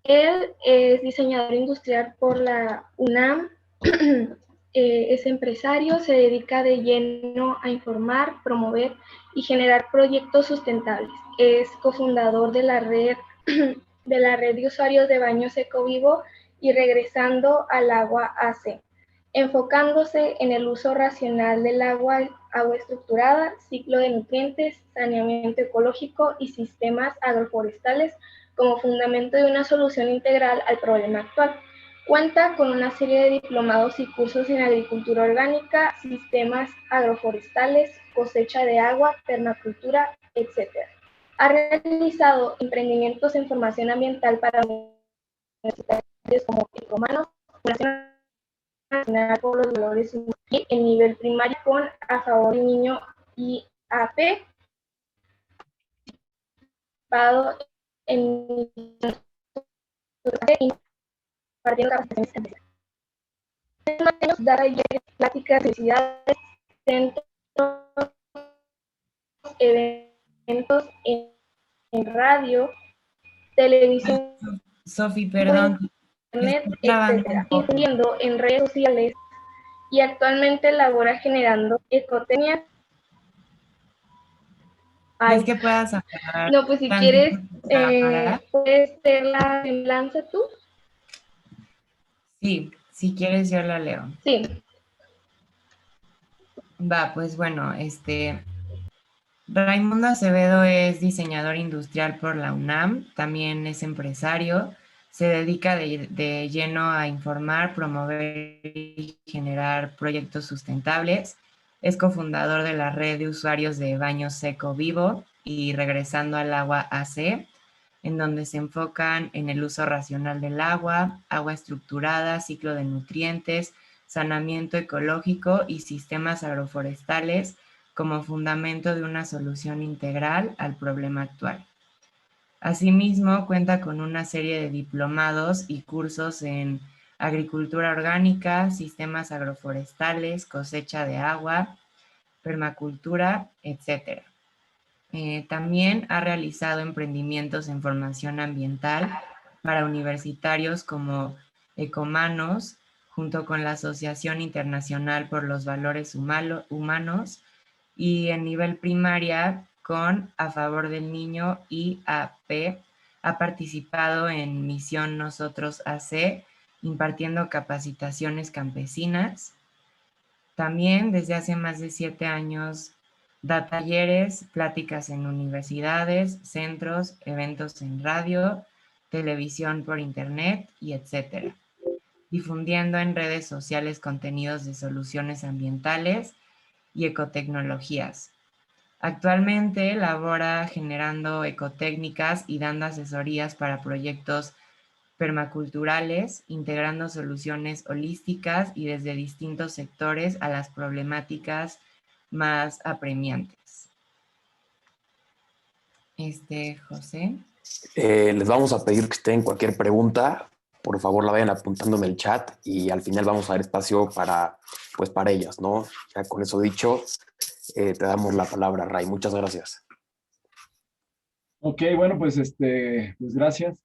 Él es diseñador industrial por la UNAM, es empresario, se dedica de lleno a informar, promover y generar proyectos sustentables. Es cofundador de la red de usuarios de Baños Ecovivo y Regresando al Agua AC, enfocándose en el uso racional del agua estructurada, ciclo de nutrientes, saneamiento ecológico y sistemas agroforestales como fundamento de una solución integral al problema actual. Cuenta con una serie de diplomados y cursos en agricultura orgánica, sistemas agroforestales, cosecha de agua, permacultura, etc. Ha realizado emprendimientos en formación ambiental para universitarios como Ecomanos, Fundación Nacional por los Valores Humanos, y en nivel primario con A Favor del Niño y AP, participado en impartiendo capacitaciones empresariales, da talleres, pláticas, felicidades, centros, eventos en radio, televisión, Sofi, perdón, te internet, estoy trabando un etcétera, poco. influyendo en redes sociales y actualmente labora generando ecotecnias. ¿Crees Ay, que puedas hablar no, pues si tantito quieres, en tu cámara? puedes ver la semblanza tú. Sí, si quieres yo la leo. Sí, Va, pues bueno, Raimundo Acevedo es diseñador industrial por la UNAM, también es empresario, se dedica de lleno a informar, promover y generar proyectos sustentables, es cofundador de la red de usuarios de Baños Seco Vivo y Regresando al Agua AC, en donde se enfocan en el uso racional del agua, agua estructurada, ciclo de nutrientes, saneamiento ecológico y sistemas agroforestales como fundamento de una solución integral al problema actual. Asimismo, cuenta con una serie de diplomados y cursos en agricultura orgánica, sistemas agroforestales, cosecha de agua, permacultura, etc. También ha realizado emprendimientos en formación ambiental para universitarios como Ecomanos, junto con la Asociación Internacional por los Valores Humanos, y en nivel primaria con A Favor del Niño y AP. Ha participado en Misión Nosotros AC, impartiendo capacitaciones campesinas. También desde hace más de 7 años da talleres, pláticas en universidades, centros, eventos en radio, televisión por internet y etcétera, difundiendo en redes sociales contenidos de soluciones ambientales y ecotecnologías. Actualmente labora generando ecotécnicas y dando asesorías para proyectos permaculturales, integrando soluciones holísticas y desde distintos sectores a las problemáticas más apremiantes. José. Les vamos a pedir que estén cualquier pregunta, por favor la vayan apuntando en el chat y al final vamos a dar espacio para ellas, ¿no? Ya con eso dicho, te damos la palabra, Ray. Muchas gracias. Ok, bueno, pues, pues gracias.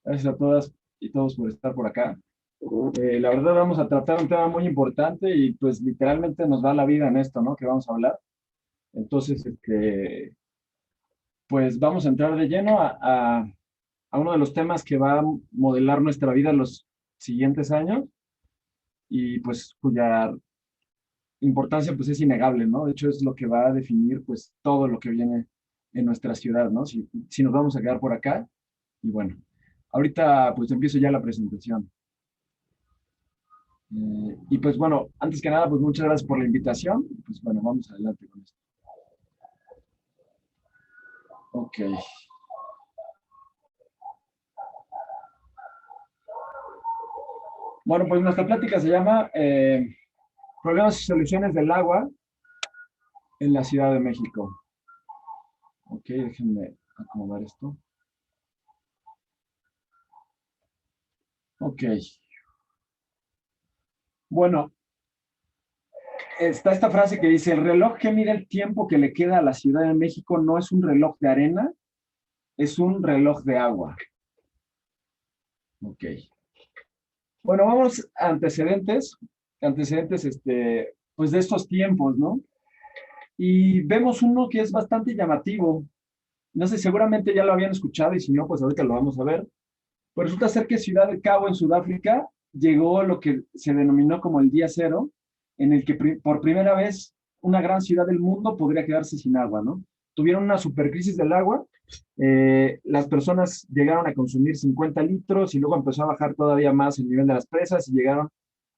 Gracias a todas y todos por estar por acá. La verdad vamos a tratar un tema muy importante y pues literalmente nos da la vida en esto, ¿no? Que vamos a hablar. Entonces, pues vamos a entrar de lleno a uno de los temas que va a modelar nuestra vida en los siguientes años y pues cuya importancia pues es innegable, ¿no? De hecho es lo que va a definir pues todo lo que viene en nuestra ciudad, ¿no? Si nos vamos a quedar por acá. Y bueno, ahorita pues empiezo ya la presentación. Y pues bueno, antes que nada, pues muchas gracias por la invitación. Pues bueno, vamos adelante con esto. Ok. Bueno, pues nuestra plática se llama Problemas y soluciones del agua en la Ciudad de México. Ok, déjenme acomodar esto. Ok. Bueno, está esta frase que dice, el reloj que mide el tiempo que le queda a la Ciudad de México no es un reloj de arena, es un reloj de agua. Ok. Bueno, vamos a antecedentes, pues de estos tiempos, ¿no? Y vemos uno que es bastante llamativo. No sé, seguramente ya lo habían escuchado y si no, pues ahorita lo vamos a ver. Pues resulta ser que Ciudad del Cabo, en Sudáfrica, llegó lo que se denominó como el Día Cero, en el que por primera vez una gran ciudad del mundo podría quedarse sin agua, ¿no? Tuvieron una supercrisis del agua, las personas llegaron a consumir 50 litros y luego empezó a bajar todavía más el nivel de las presas y llegaron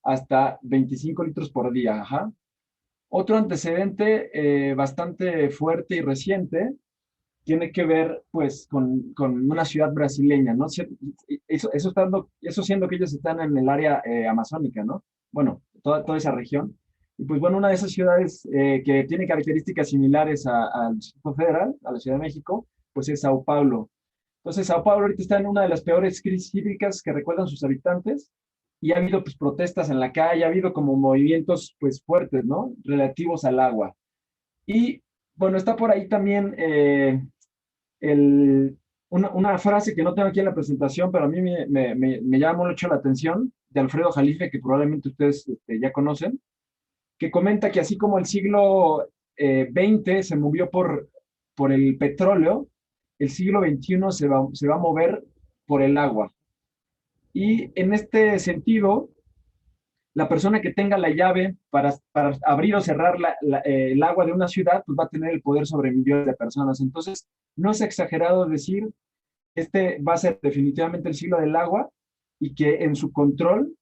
hasta 25 litros por día. Ajá. Otro antecedente bastante fuerte y reciente tiene que ver pues con una ciudad brasileña, ¿no? Eso siendo que ellos están en el área amazónica, ¿no? Bueno, toda esa región. Y pues bueno, una de esas ciudades que tiene características similares al Distrito Federal, a la Ciudad de México, pues es Sao Paulo. Entonces, Sao Paulo ahorita está en una de las peores crisis hídricas que recuerdan sus habitantes y ha habido pues protestas en la calle, ha habido como movimientos pues fuertes, ¿no? Relativos al agua. Y bueno, está por ahí también una frase que no tengo aquí en la presentación, pero a mí me llama mucho la atención, de Alfredo Jalife, que probablemente ustedes ya conocen, que comenta que así como el siglo XX se movió por el petróleo, el siglo XXI se va a mover por el agua. Y en este sentido, la persona que tenga la llave para abrir o cerrar el agua de una ciudad, pues va a tener el poder sobre millones de personas. Entonces, no es exagerado decir, este va a ser definitivamente el siglo del agua y que en su control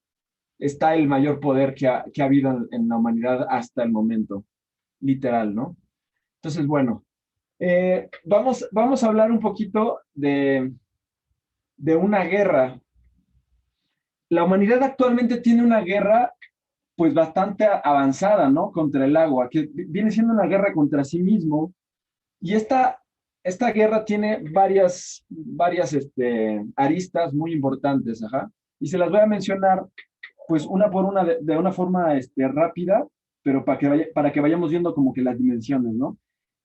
está el mayor poder que ha habido en la humanidad hasta el momento, literal, ¿no? Entonces, bueno, vamos a hablar un poquito de una guerra. La humanidad actualmente tiene una guerra pues bastante avanzada, ¿no? Contra el agua, que viene siendo una guerra contra sí mismo. Y esta guerra tiene varias aristas muy importantes, ajá. Y se las voy a mencionar, pues una por una, de una forma rápida, pero para que vayamos viendo como que las dimensiones, ¿no?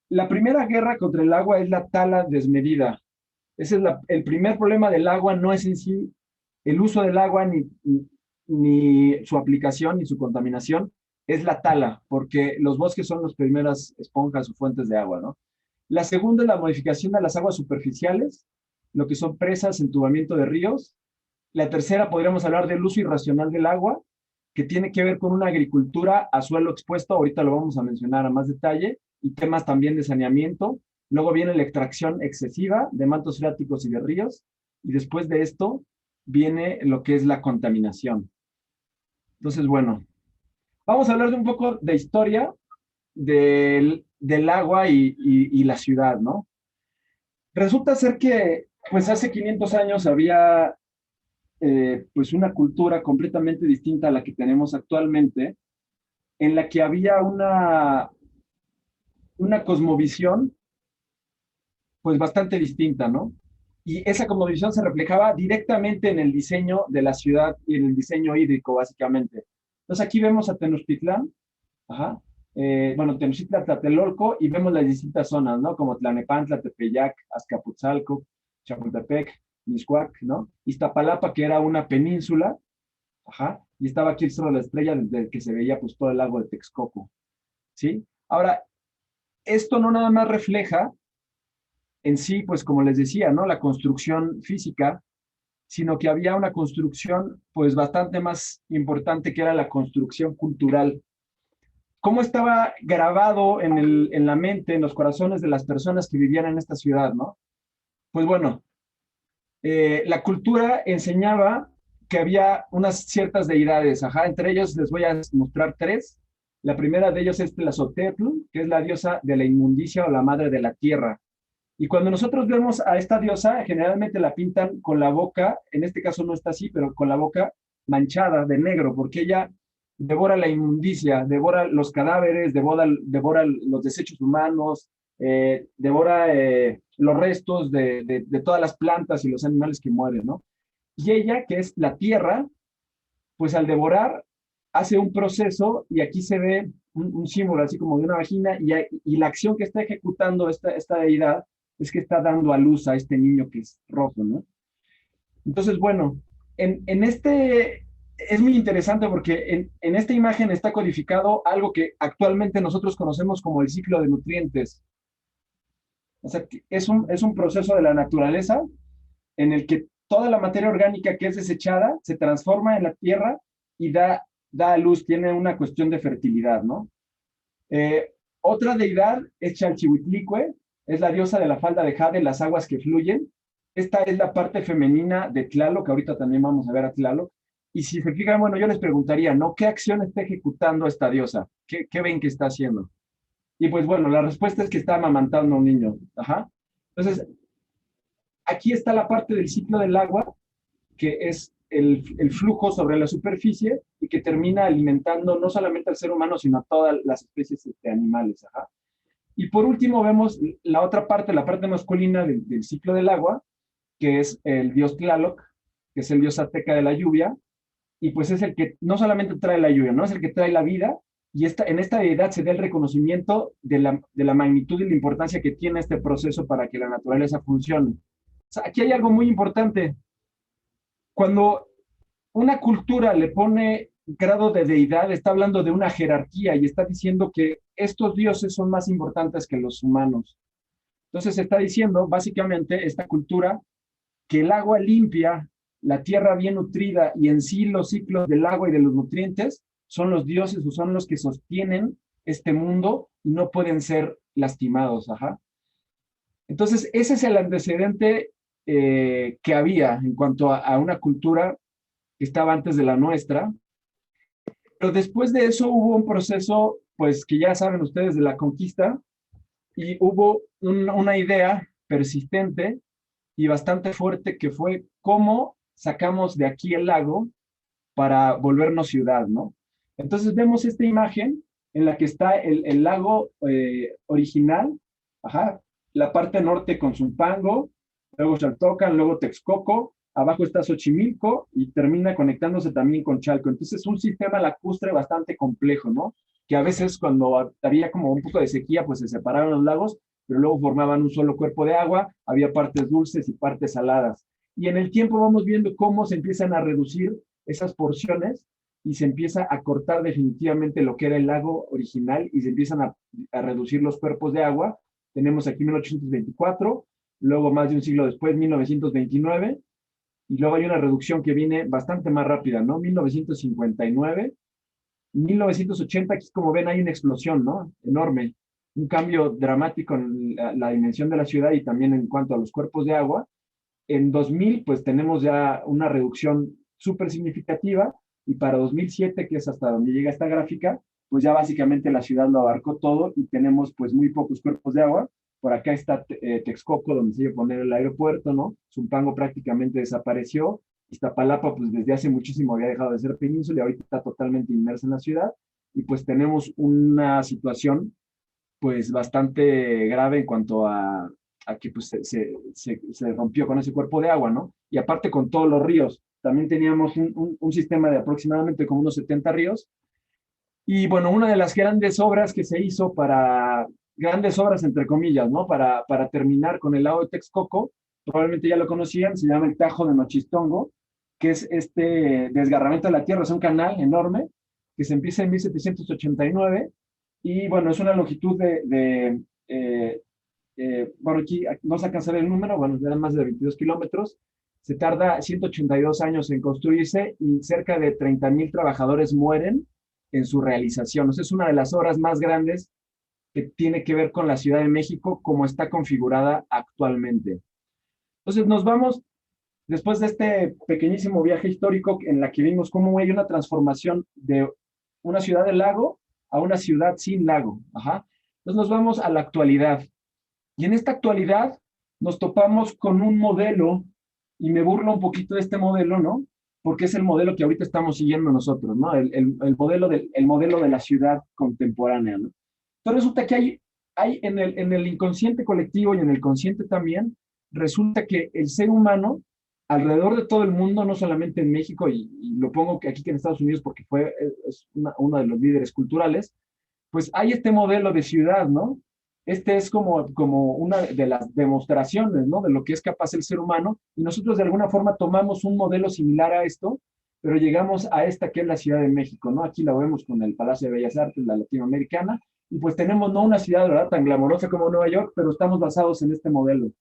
La primera guerra contra el agua es la tala desmedida. Ese es el primer problema del agua, no es en sí el uso del agua, ni su aplicación, ni su contaminación, es la tala, porque los bosques son las primeras esponjas o fuentes de agua, ¿no? La segunda es la modificación de las aguas superficiales, lo que son presas, entubamiento de ríos. La tercera podríamos hablar del uso irracional del agua, que tiene que ver con una agricultura a suelo expuesto, ahorita lo vamos a mencionar a más detalle, y temas también de saneamiento. Luego viene la extracción excesiva de mantos freáticos y de ríos, y después de esto viene lo que es la contaminación. Entonces, bueno, vamos a hablar de un poco de historia del agua y la ciudad, ¿no? Resulta ser que, pues hace 500 años había pues una cultura completamente distinta a la que tenemos actualmente, en la que había una cosmovisión pues bastante distinta, ¿no? Y esa cosmovisión se reflejaba directamente en el diseño de la ciudad y en el diseño hídrico, básicamente. Entonces aquí vemos a Tenochtitlán, ajá, bueno, Tenochtitlan, Tlatelolco, y vemos las distintas zonas, ¿no? Como Tlanepantla, Tepeyac, Azcapotzalco, Chapultepec, Mixcoac, ¿no? Iztapalapa, que era una península, ajá, y estaba aquí el Cerro de la Estrella, desde el que se veía pues todo el lago de Texcoco, ¿sí? Ahora, esto no nada más refleja en sí, pues como les decía, ¿no? La construcción física, sino que había una construcción pues bastante más importante, que era la construcción cultural. ¿Cómo estaba grabado en la mente, en los corazones de las personas que vivían en esta ciudad, ¿no? Pues bueno, la cultura enseñaba que había unas ciertas deidades, ajá, entre ellos les voy a mostrar tres. La primera de ellos es Tlazotepetl, que es la diosa de la inmundicia o la madre de la tierra. Y cuando nosotros vemos a esta diosa, generalmente la pintan con la boca, en este caso no está así, pero con la boca manchada de negro, porque ella devora la inmundicia, devora los cadáveres, devora los desechos humanos, devora los restos de todas las plantas y los animales que mueren, ¿no? Y ella, que es la tierra, pues al devorar hace un proceso y aquí se ve un símbolo así como de una vagina y la acción que está ejecutando esta deidad es que está dando a luz a este niño que es rojo, ¿no? Entonces, bueno, es muy interesante porque en esta imagen está codificado algo que actualmente nosotros conocemos como el ciclo de nutrientes. O sea, que es un proceso de la naturaleza en el que toda la materia orgánica que es desechada se transforma en la tierra y da a luz, tiene una cuestión de fertilidad, ¿no? Otra deidad es Chalchihuitlicue, es la diosa de la falda de jade, las aguas que fluyen. Esta es la parte femenina de Tlaloc, que ahorita también vamos a ver a Tlaloc. Y si se fijan, bueno, yo les preguntaría, ¿no? ¿Qué acción está ejecutando esta diosa? ¿Qué ven que está haciendo? Y pues bueno, la respuesta es que está amamantando a un niño. Ajá. Entonces, aquí está la parte del ciclo del agua, que es el flujo sobre la superficie y que termina alimentando no solamente al ser humano, sino a todas las especies animales. Ajá. Y por último vemos la otra parte, la parte masculina del ciclo del agua, que es el dios Tlaloc, que es el dios azteca de la lluvia, y pues es el que no solamente trae la lluvia, ¿no? Es el que trae la vida, y en esta deidad se da el reconocimiento de la magnitud y la importancia que tiene este proceso para que la naturaleza funcione. O sea, aquí hay algo muy importante. Cuando una cultura le pone grado de deidad, está hablando de una jerarquía y está diciendo que estos dioses son más importantes que los humanos. Entonces está diciendo, básicamente, esta cultura, que el agua limpia, la tierra bien nutrida y en sí los ciclos del agua y de los nutrientes son los dioses o son los que sostienen este mundo y no pueden ser lastimados. Ajá. Entonces, ese es el antecedente que había en cuanto a una cultura que estaba antes de la nuestra. Pero después de eso hubo un proceso, pues que ya saben ustedes, de la conquista, y hubo una idea persistente y bastante fuerte que fue cómo sacamos de aquí el lago para volvernos ciudad, ¿no? Entonces vemos esta imagen en la que está el lago original, ajá, la parte norte con Zumpango, luego Xaltocan, luego Texcoco, abajo está Xochimilco y termina conectándose también con Chalco. Entonces es un sistema lacustre bastante complejo, ¿no? Que a veces cuando había como un poco de sequía, pues se separaban los lagos, pero luego formaban un solo cuerpo de agua, había partes dulces y partes saladas. Y en el tiempo vamos viendo cómo se empiezan a reducir esas porciones y se empieza a cortar definitivamente lo que era el lago original y se empiezan a reducir los cuerpos de agua. Tenemos aquí 1824, luego más de un siglo después, 1929, y luego hay una reducción que viene bastante más rápida, ¿no? 1959, 1980, aquí como ven hay una explosión, ¿no? Enorme, un cambio dramático en la dimensión de la ciudad y también en cuanto a los cuerpos de agua. En 2000, pues tenemos ya una reducción súper significativa y para 2007, que es hasta donde llega esta gráfica, pues ya básicamente la ciudad lo abarcó todo y tenemos pues muy pocos cuerpos de agua. Por acá está Texcoco, donde se iba a poner el aeropuerto, ¿no? Zumpango prácticamente desapareció. Iztapalapa, pues desde hace muchísimo había dejado de ser península y ahorita está totalmente inmersa en la ciudad. Y pues tenemos una situación pues bastante grave en cuanto a que pues, se rompió con ese cuerpo de agua, ¿no? Y aparte con todos los ríos. También teníamos un sistema de aproximadamente como unos 70 ríos. Y bueno, una de las grandes obras que se hizo grandes obras entre comillas, ¿no? Para terminar con el lago de Texcoco, probablemente ya lo conocían, se llama el Tajo de Nochistongo, que es este desgarramiento de la tierra, es un canal enorme que se empieza en 1789 y bueno, es una longitud bueno, aquí no se alcanza el número, bueno, eran más de 22 kilómetros, se tarda 182 años en construirse y cerca de 30,000 trabajadores mueren en su realización. O sea, es una de las obras más grandes que tiene que ver con la Ciudad de México como está configurada actualmente. Entonces nos vamos, después de este pequeñísimo viaje histórico en la que vimos cómo hay una transformación de una ciudad del lago a una ciudad sin lago. Ajá. Entonces nos vamos a la actualidad. Y en esta actualidad nos topamos con un modelo, y me burlo un poquito de este modelo, ¿no? Porque es el modelo que ahorita estamos siguiendo nosotros, ¿no? El modelo de la ciudad contemporánea, ¿no? Entonces resulta que hay en el inconsciente colectivo y en el consciente también, resulta que el ser humano, alrededor de todo el mundo, no solamente en México, y lo pongo aquí que en Estados Unidos porque es uno de los líderes culturales, pues hay este modelo de ciudad, ¿no? este es como una de las demostraciones, ¿no? De lo que es capaz el ser humano, y nosotros de alguna forma tomamos un modelo similar a esto, pero llegamos a esta que es la Ciudad de México, ¿no? Aquí la vemos con el Palacio de Bellas Artes, la latinoamericana, y pues tenemos no una ciudad, ¿verdad?, tan glamorosa como Nueva York, pero estamos basados en este modelo.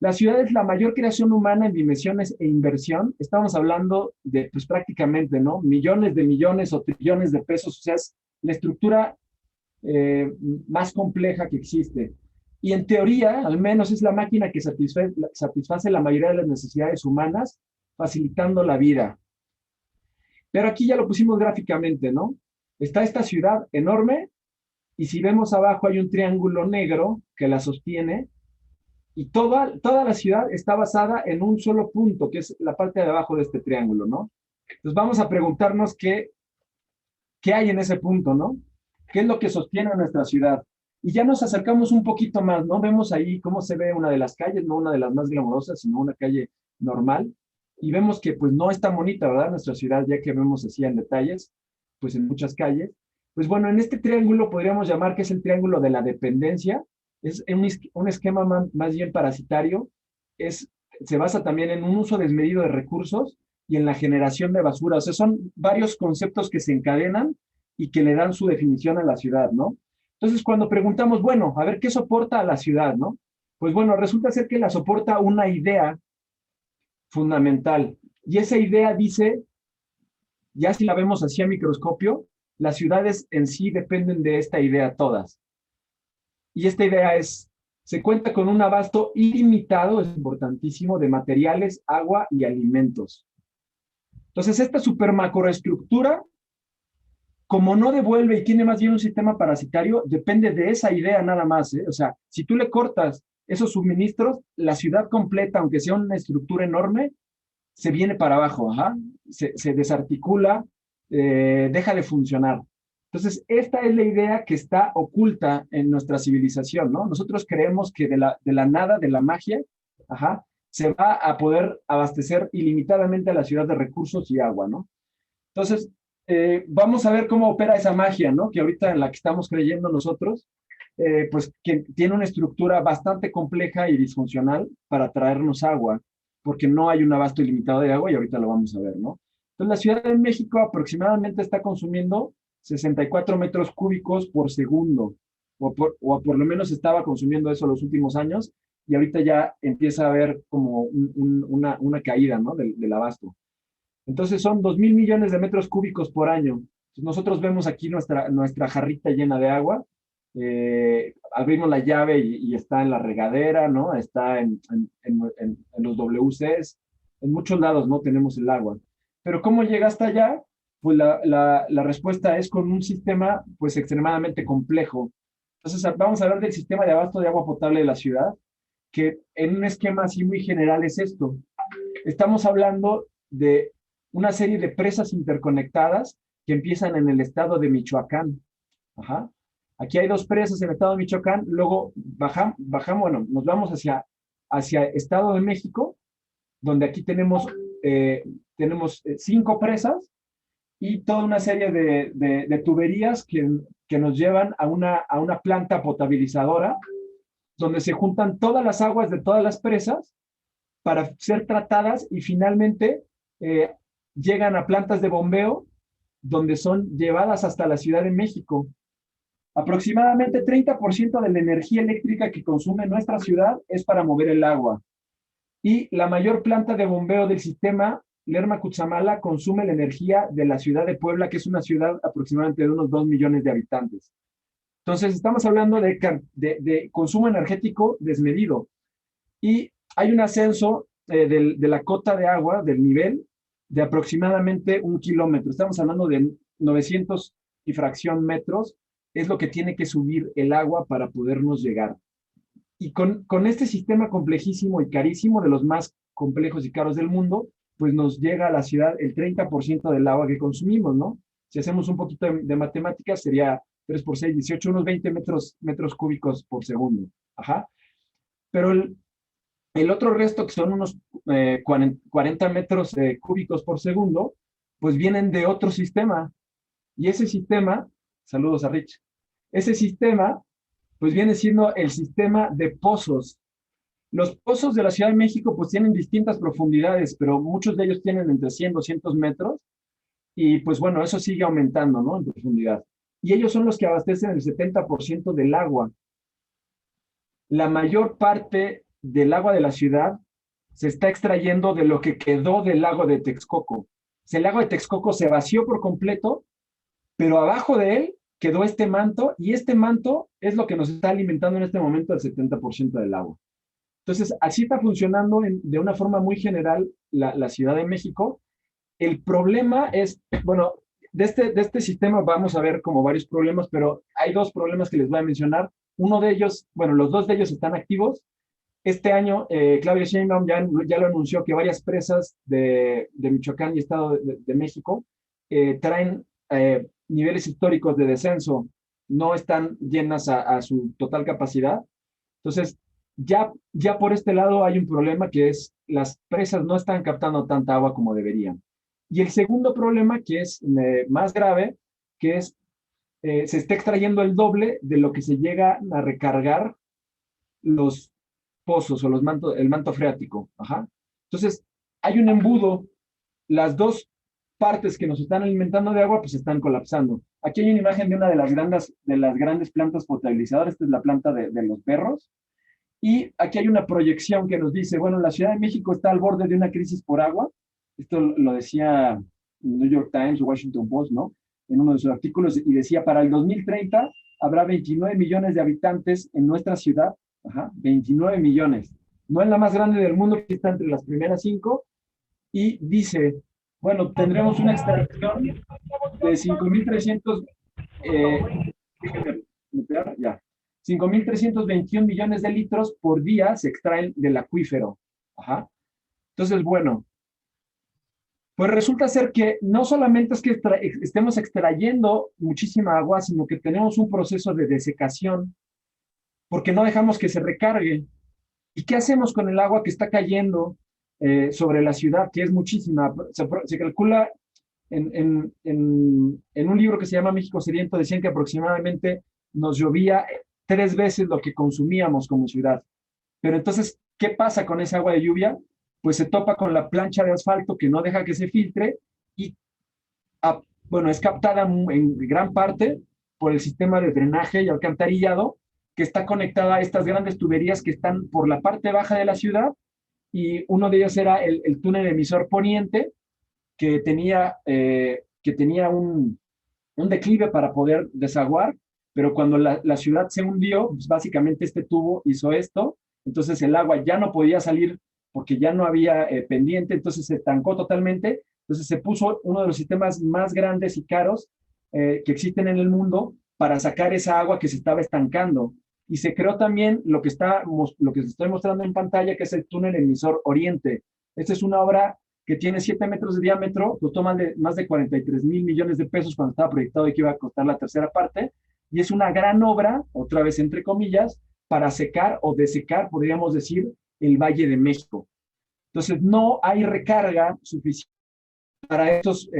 La ciudad es la mayor creación humana en dimensiones e inversión. Estamos hablando de, pues prácticamente, ¿no? Millones de millones o trillones de pesos. O sea, es la estructura más compleja que existe. Y en teoría, al menos es la máquina que satisface la mayoría de las necesidades humanas, facilitando la vida. Pero aquí ya lo pusimos gráficamente, ¿no? Está esta ciudad enorme y si vemos abajo hay un triángulo negro que la sostiene y toda la ciudad está basada en un solo punto, que es la parte de abajo de este triángulo, ¿no? Entonces vamos a preguntarnos qué hay en ese punto, ¿no? ¿Qué es lo que sostiene a nuestra ciudad? Y ya nos acercamos un poquito más, ¿no? Vemos ahí cómo se ve una de las calles, no una de las más glamorosas, sino una calle normal. Y vemos que pues no es tan bonita, ¿verdad? Nuestra ciudad, ya que vemos así en detalles, pues en muchas calles. Pues bueno, en este triángulo podríamos llamar que es el triángulo de la dependencia. Es un esquema más bien parasitario. Se basa también en un uso desmedido de recursos y en la generación de basura. O sea, son varios conceptos que se encadenan y que le dan su definición a la ciudad, ¿no? Entonces, cuando preguntamos, bueno, a ver, ¿qué soporta a la ciudad, no? Pues bueno, resulta ser que la soporta una idea fundamental. Y esa idea dice, ya si la vemos así a microscopio, las ciudades en sí dependen de esta idea todas. Y esta idea es, se cuenta con un abasto ilimitado, es importantísimo, de materiales, agua y alimentos. Entonces, esta super macroestructura, como no devuelve y tiene más bien un sistema parasitario, depende de esa idea nada más, ¿eh? O sea, si tú le cortas esos suministros, la ciudad completa, aunque sea una estructura enorme, se viene para abajo, ajá, se desarticula, deja de funcionar. Entonces, esta es la idea que está oculta en nuestra civilización, ¿no? Nosotros creemos que de la nada, de la magia, ajá, se va a poder abastecer ilimitadamente a la ciudad de recursos y agua, ¿no? Entonces, vamos a ver cómo opera esa magia, ¿no? Que ahorita en la que estamos creyendo nosotros, pues que tiene una estructura bastante compleja y disfuncional para traernos agua, porque no hay un abasto ilimitado de agua y ahorita lo vamos a ver, ¿no? Entonces, la Ciudad de México aproximadamente está consumiendo 64 metros cúbicos por segundo, o por lo menos estaba consumiendo eso los últimos años, y ahorita ya empieza a haber como una caída, ¿no? Del abasto. Entonces son 2.000 millones de metros cúbicos por año. Nosotros vemos aquí nuestra jarrita llena de agua, abrimos la llave y está en la regadera, ¿no? Está en los WCs, en muchos lados, ¿no? Tenemos el agua. Pero ¿cómo llega hasta allá? Pues la respuesta es con un sistema, pues, extremadamente complejo. Entonces vamos a hablar del sistema de abasto de agua potable de la ciudad, que en un esquema así muy general es esto. Estamos hablando de una serie de presas interconectadas que empiezan en el estado de Michoacán. Ajá. Aquí hay 2 presas en el estado de Michoacán, luego bajamos, bueno, nos vamos hacia Estado de México, donde aquí tenemos 5 presas y toda una serie de tuberías que nos llevan a una planta potabilizadora, donde se juntan todas las aguas de todas las presas para ser tratadas y finalmente llegan a plantas de bombeo donde son llevadas hasta la Ciudad de México. Aproximadamente 30% de la energía eléctrica que consume nuestra ciudad es para mover el agua. Y la mayor planta de bombeo del sistema, Lerma Cutzamala, consume la energía de la ciudad de Puebla, que es una ciudad aproximadamente de unos 2 millones de habitantes. Entonces, estamos hablando de consumo energético desmedido. Y hay un ascenso de la cota de agua, del nivel, de aproximadamente 1 kilómetro. Estamos hablando de 900 y fracción metros, es lo que tiene que subir el agua para podernos llegar. Y con este sistema complejísimo y carísimo, de los más complejos y caros del mundo, pues nos llega a la ciudad el 30% del agua que consumimos, ¿no? Si hacemos un poquito de matemáticas, sería 3 por 6, 18, unos 20 metros cúbicos por segundo. Ajá. Pero el otro resto, que son unos 40 metros cúbicos por segundo, pues vienen de otro sistema. Y ese sistema, saludos a Rich, ese sistema pues viene siendo el sistema de pozos. Los pozos de la Ciudad de México pues tienen distintas profundidades, pero muchos de ellos tienen entre 100 y 200 metros y pues bueno, eso sigue aumentando, ¿no? En profundidad. Y ellos son los que abastecen el 70% del agua. La mayor parte del agua de la ciudad se está extrayendo de lo que quedó del lago de Texcoco. O sea, el lago de Texcoco se vació por completo, pero abajo de él quedó este manto y este manto es lo que nos está alimentando en este momento el 70% del agua. Entonces, así está funcionando de una forma muy general la Ciudad de México. El problema es, bueno, de este sistema vamos a ver como varios problemas, pero hay dos problemas que les voy a mencionar. Uno de ellos, bueno, los dos de ellos están activos. Este año, Claudia Sheinbaum ya lo anunció que varias presas de Michoacán y Estado de México traen niveles históricos de descenso, no están llenas a su total capacidad. Entonces, ya por este lado hay un problema que es las presas no están captando tanta agua como deberían. Y el segundo problema, que es más grave, que es se está extrayendo el doble de lo que se llega a recargar los pozos o el manto freático. Ajá. Entonces, hay un embudo, las dos partes que nos están alimentando de agua pues están colapsando. Aquí hay una imagen de una de las grandes plantas potabilizadoras, esta es la planta de los perros, y aquí hay una proyección que nos dice, bueno, la Ciudad de México está al borde de una crisis por agua, esto lo decía New York Times, Washington Post, ¿no? En uno de sus artículos, y decía, para el 2030 habrá 29 millones de habitantes en nuestra ciudad, ajá, 29 millones. No es la más grande del mundo, que está entre las primeras 5, y dice, bueno, tendremos una extracción de 5.300, ya, 5.321 millones de litros por día se extraen del acuífero. Ajá. Entonces, bueno, pues resulta ser que no solamente es que estemos extrayendo muchísima agua, sino que tenemos un proceso de desecación, porque no dejamos que se recargue. ¿Y qué hacemos con el agua que está cayendo sobre la ciudad, que es muchísima? Se calcula en un libro que se llama México Sediento, decían que aproximadamente nos llovía 3 veces lo que consumíamos como ciudad. Pero entonces, ¿qué pasa con esa agua de lluvia? Pues se topa con la plancha de asfalto que no deja que se filtre y, bueno, es captada en gran parte por el sistema de drenaje y alcantarillado que está conectada a estas grandes tuberías que están por la parte baja de la ciudad, y uno de ellos era el túnel emisor poniente, que tenía un declive para poder desaguar, pero cuando la ciudad se hundió, pues básicamente este tubo hizo esto, entonces el agua ya no podía salir porque ya no había pendiente, entonces se estancó totalmente, entonces se puso uno de los sistemas más grandes y caros que existen en el mundo para sacar esa agua que se estaba estancando. Y se creó también lo que se estoy mostrando en pantalla, que es el túnel emisor oriente. Esta es una obra que tiene 7 metros de diámetro, costó más de 43,000 millones de pesos cuando estaba proyectado y que iba a costar la tercera parte, y es una gran obra, otra vez entre comillas, para secar o desecar, podríamos decir, el Valle de México. Entonces, no hay recarga suficiente para estos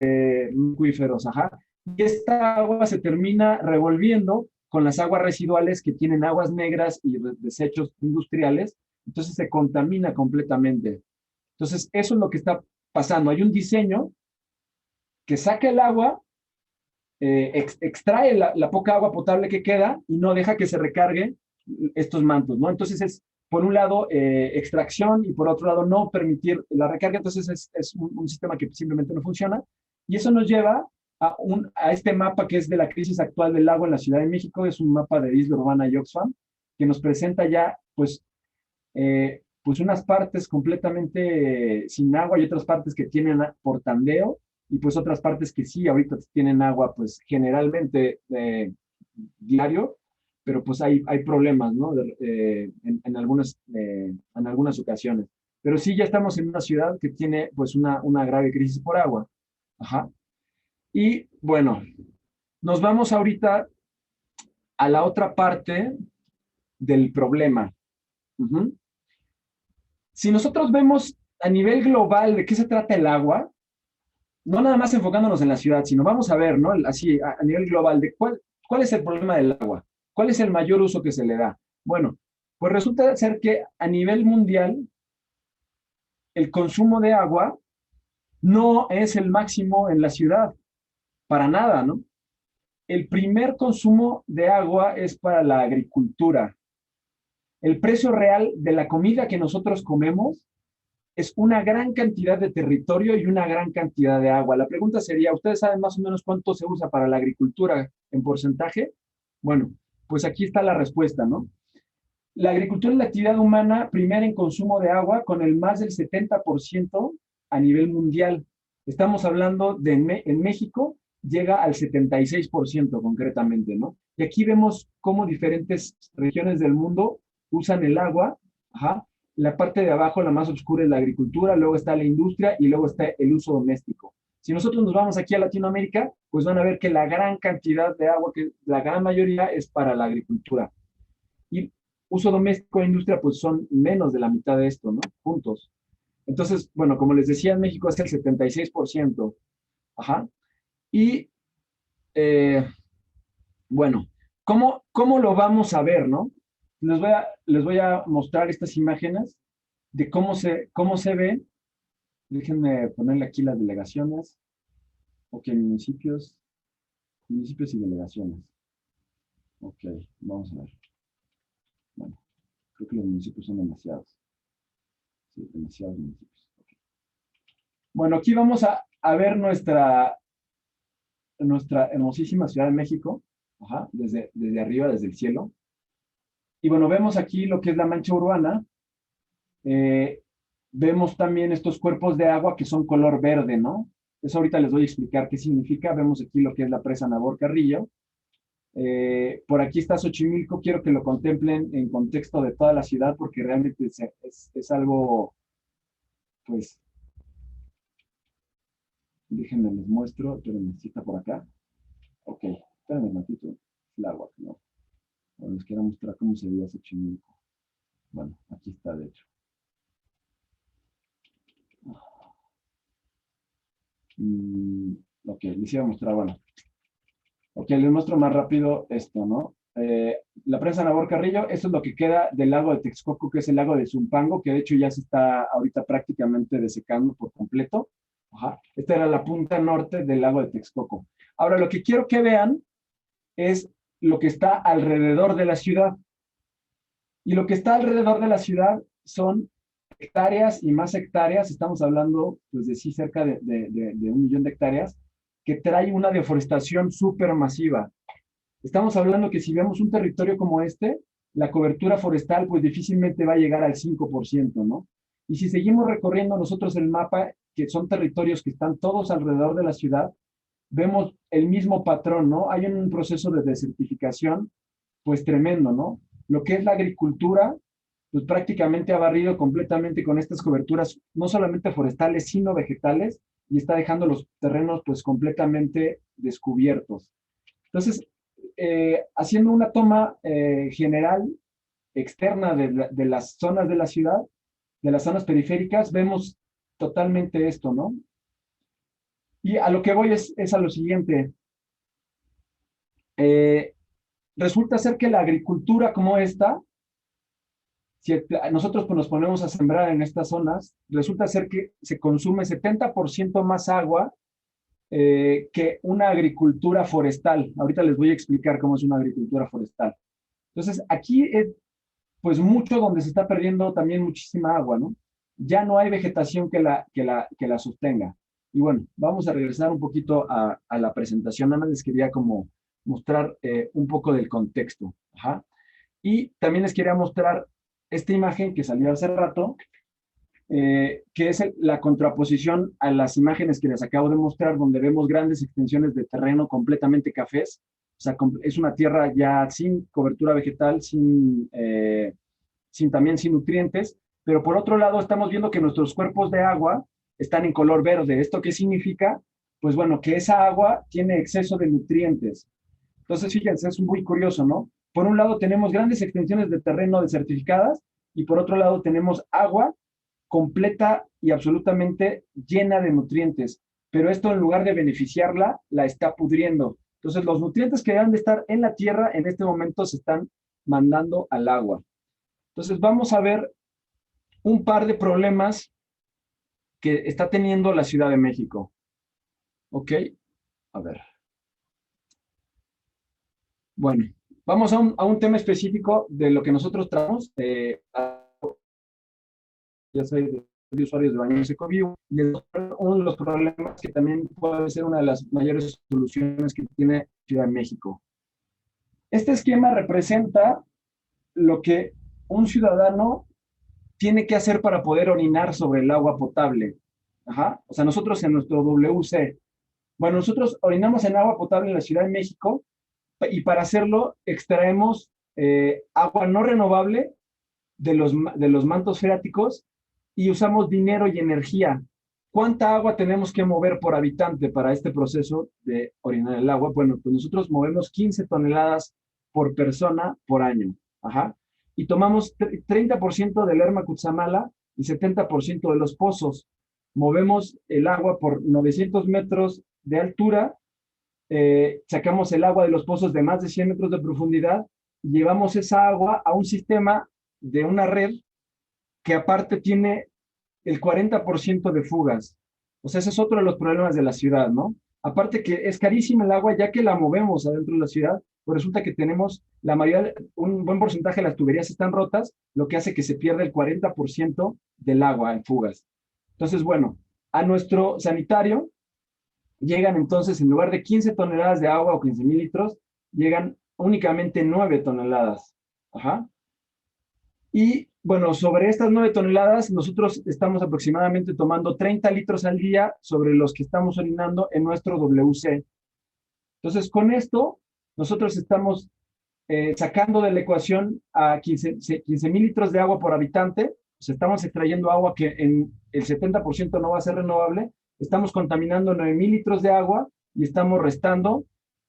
acuíferos, ajá. Y esta agua se termina revolviendo con las aguas residuales que tienen aguas negras y desechos industriales, entonces se contamina completamente. Entonces, eso es lo que está pasando. Hay un diseño que saca el agua, extrae la poca agua potable que queda y no deja que se recargue estos mantos, ¿no? Entonces es, por un lado, extracción, y por otro lado, no permitir la recarga. Entonces es un sistema que simplemente no funciona. Y eso nos lleva a este mapa que es de la crisis actual del agua en la Ciudad de México. Es un mapa de Isla Urbana y Oxfam, que nos presenta ya, pues unas partes completamente sin agua y otras partes que tienen por tandeo, y pues otras partes que sí, ahorita tienen agua, pues generalmente diario, pero pues hay problemas, ¿no? En algunas ocasiones. Pero sí, ya estamos en una ciudad que tiene pues una grave crisis por agua. Ajá. Y bueno, nos vamos ahorita a la otra parte del problema. Si nosotros vemos a nivel global de qué se trata el agua, no nada más enfocándonos en la ciudad, sino vamos a ver, ¿no? Así, a nivel global, de cuál es el problema del agua. ¿Cuál es el mayor uso que se le da? Bueno, pues resulta ser que a nivel mundial el consumo de agua no es el máximo en la ciudad, para nada, ¿no? El primer consumo de agua es para la agricultura. El precio real de la comida que nosotros comemos es una gran cantidad de territorio y una gran cantidad de agua. La pregunta sería, ¿ustedes saben más o menos cuánto se usa para la agricultura en porcentaje? Bueno, pues aquí está la respuesta, ¿no? La agricultura es la actividad humana primera en consumo de agua con el más del 70% a nivel mundial. Estamos hablando de en México llega al 76% concretamente, ¿no? Y aquí vemos cómo diferentes regiones del mundo usan el agua. Ajá. La parte de abajo, la más oscura, es la agricultura, luego está la industria y luego está el uso doméstico. Si nosotros nos vamos aquí a Latinoamérica, pues van a ver que la gran cantidad de agua, que la gran mayoría es para la agricultura. Y uso doméstico e industria, pues son menos de la mitad de esto, ¿no? Juntos. Entonces, bueno, como les decía, en México es el 76%. Ajá. Y, bueno, ¿cómo lo vamos a ver, no? Les voy a mostrar estas imágenes de cómo se ve. Déjenme ponerle aquí las delegaciones. Ok, municipios y delegaciones. Ok, vamos a ver. Bueno, creo que los municipios son demasiados. Sí, demasiados municipios. Okay. Bueno, aquí vamos a ver nuestra hermosísima Ciudad de México. Ajá, desde arriba, desde el cielo. Y bueno, vemos aquí lo que es la mancha urbana. Vemos también estos cuerpos de agua que son color verde, ¿no? Eso ahorita les voy a explicar qué significa. Vemos aquí lo que es la presa Nabor Carrillo. Por aquí está Xochimilco. Quiero que lo contemplen en contexto de toda la ciudad porque realmente es algo, pues, déjenme les muestro. Espérenme, ¿sí está por acá? Ok, espérenme un ratito. El agua, ¿no? Ahora les quiero mostrar cómo se veía Xochimilco. Bueno, aquí está, de hecho. Ok, les iba a mostrar, bueno. Ok, les muestro más rápido esto, ¿no? La presa Nabor Carrillo, esto es lo que queda del lago de Texcoco, que es el lago de Zumpango, que de hecho ya se está ahorita prácticamente desecando por completo. Ajá. Esta era la punta norte del lago de Texcoco. Ahora, lo que quiero que vean es lo que está alrededor de la ciudad. Y lo que está alrededor de la ciudad son hectáreas y más hectáreas. Estamos hablando, pues, de sí, cerca de 1 millón de hectáreas, que trae una deforestación súper masiva. Estamos hablando que si vemos un territorio como este, la cobertura forestal, pues, difícilmente va a llegar al 5%, ¿no? Y si seguimos recorriendo nosotros el mapa, que son territorios que están todos alrededor de la ciudad, vemos el mismo patrón, ¿no? Hay un proceso de desertificación, pues, tremendo, ¿no? Lo que es la agricultura, pues prácticamente ha barrido completamente con estas coberturas, no solamente forestales, sino vegetales, y está dejando los terrenos pues completamente descubiertos. Entonces, haciendo una toma general, externa de las zonas de la ciudad, de las zonas periféricas, vemos totalmente esto, ¿no? Y a lo que voy es a lo siguiente. Resulta ser que la agricultura como esta, si nosotros pues, nos ponemos a sembrar en estas zonas, resulta ser que se consume 70% más agua que una agricultura forestal. Ahorita les voy a explicar cómo es una agricultura forestal. Entonces, aquí es pues mucho donde se está perdiendo también muchísima agua, ¿no? Ya no hay vegetación que la sostenga. Y bueno, vamos a regresar un poquito a la presentación. Nada más les quería como mostrar un poco del contexto. Ajá. Y también les quería mostrar esta imagen que salió hace rato, que es la contraposición a las imágenes que les acabo de mostrar, donde vemos grandes extensiones de terreno completamente cafés. O sea, es una tierra ya sin cobertura vegetal, también sin nutrientes, pero por otro lado estamos viendo que nuestros cuerpos de agua están en color verde. ¿Esto qué significa? Pues bueno, que esa agua tiene exceso de nutrientes. Entonces, fíjense, es muy curioso, ¿no? Por un lado tenemos grandes extensiones de terreno desertificadas y por otro lado tenemos agua completa y absolutamente llena de nutrientes. Pero esto en lugar de beneficiarla, la está pudriendo. Entonces, los nutrientes que deben de estar en la tierra en este momento se están mandando al agua. Entonces, vamos a ver un par de problemas que está teniendo la Ciudad de México. ¿Ok? A ver. Bueno, vamos a un tema específico de lo que nosotros tratamos. Ya soy de usuarios de baños Ecovivo, y es uno de los problemas que también puede ser una de las mayores soluciones que tiene Ciudad de México. Este esquema representa lo que un ciudadano tiene que hacer para poder orinar sobre el agua potable. Ajá. O sea, nosotros en nuestro WC, bueno, nosotros orinamos en agua potable en la Ciudad de México y para hacerlo extraemos agua no renovable de los mantos freáticos y usamos dinero y energía. ¿Cuánta agua tenemos que mover por habitante para este proceso de orinar el agua? Bueno, pues nosotros movemos 15 toneladas por persona por año. Ajá. Y tomamos 30% del Lerma Cutzamala y 70% de los pozos. Movemos el agua por 900 metros de altura, sacamos el agua de los pozos de más de 100 metros de profundidad y llevamos esa agua a un sistema de una red que aparte tiene el 40% de fugas. O sea, ese es otro de los problemas de la ciudad, ¿no? Aparte que es carísima el agua, ya que la movemos adentro de la ciudad, pues resulta que tenemos un buen porcentaje de las tuberías están rotas, lo que hace que se pierda el 40% del agua en fugas. Entonces, bueno, a nuestro sanitario llegan entonces, en lugar de 15 toneladas de agua o 15,000 litros, llegan únicamente 9 toneladas. Ajá. Y bueno, sobre estas 9 toneladas, nosotros estamos aproximadamente tomando 30 litros al día sobre los que estamos orinando en nuestro WC. Entonces, con esto, nosotros estamos sacando de la ecuación a 15,000 litros de agua por habitante. Pues estamos extrayendo agua que en el 70% no va a ser renovable. Estamos contaminando 9,000 litros de agua y estamos restando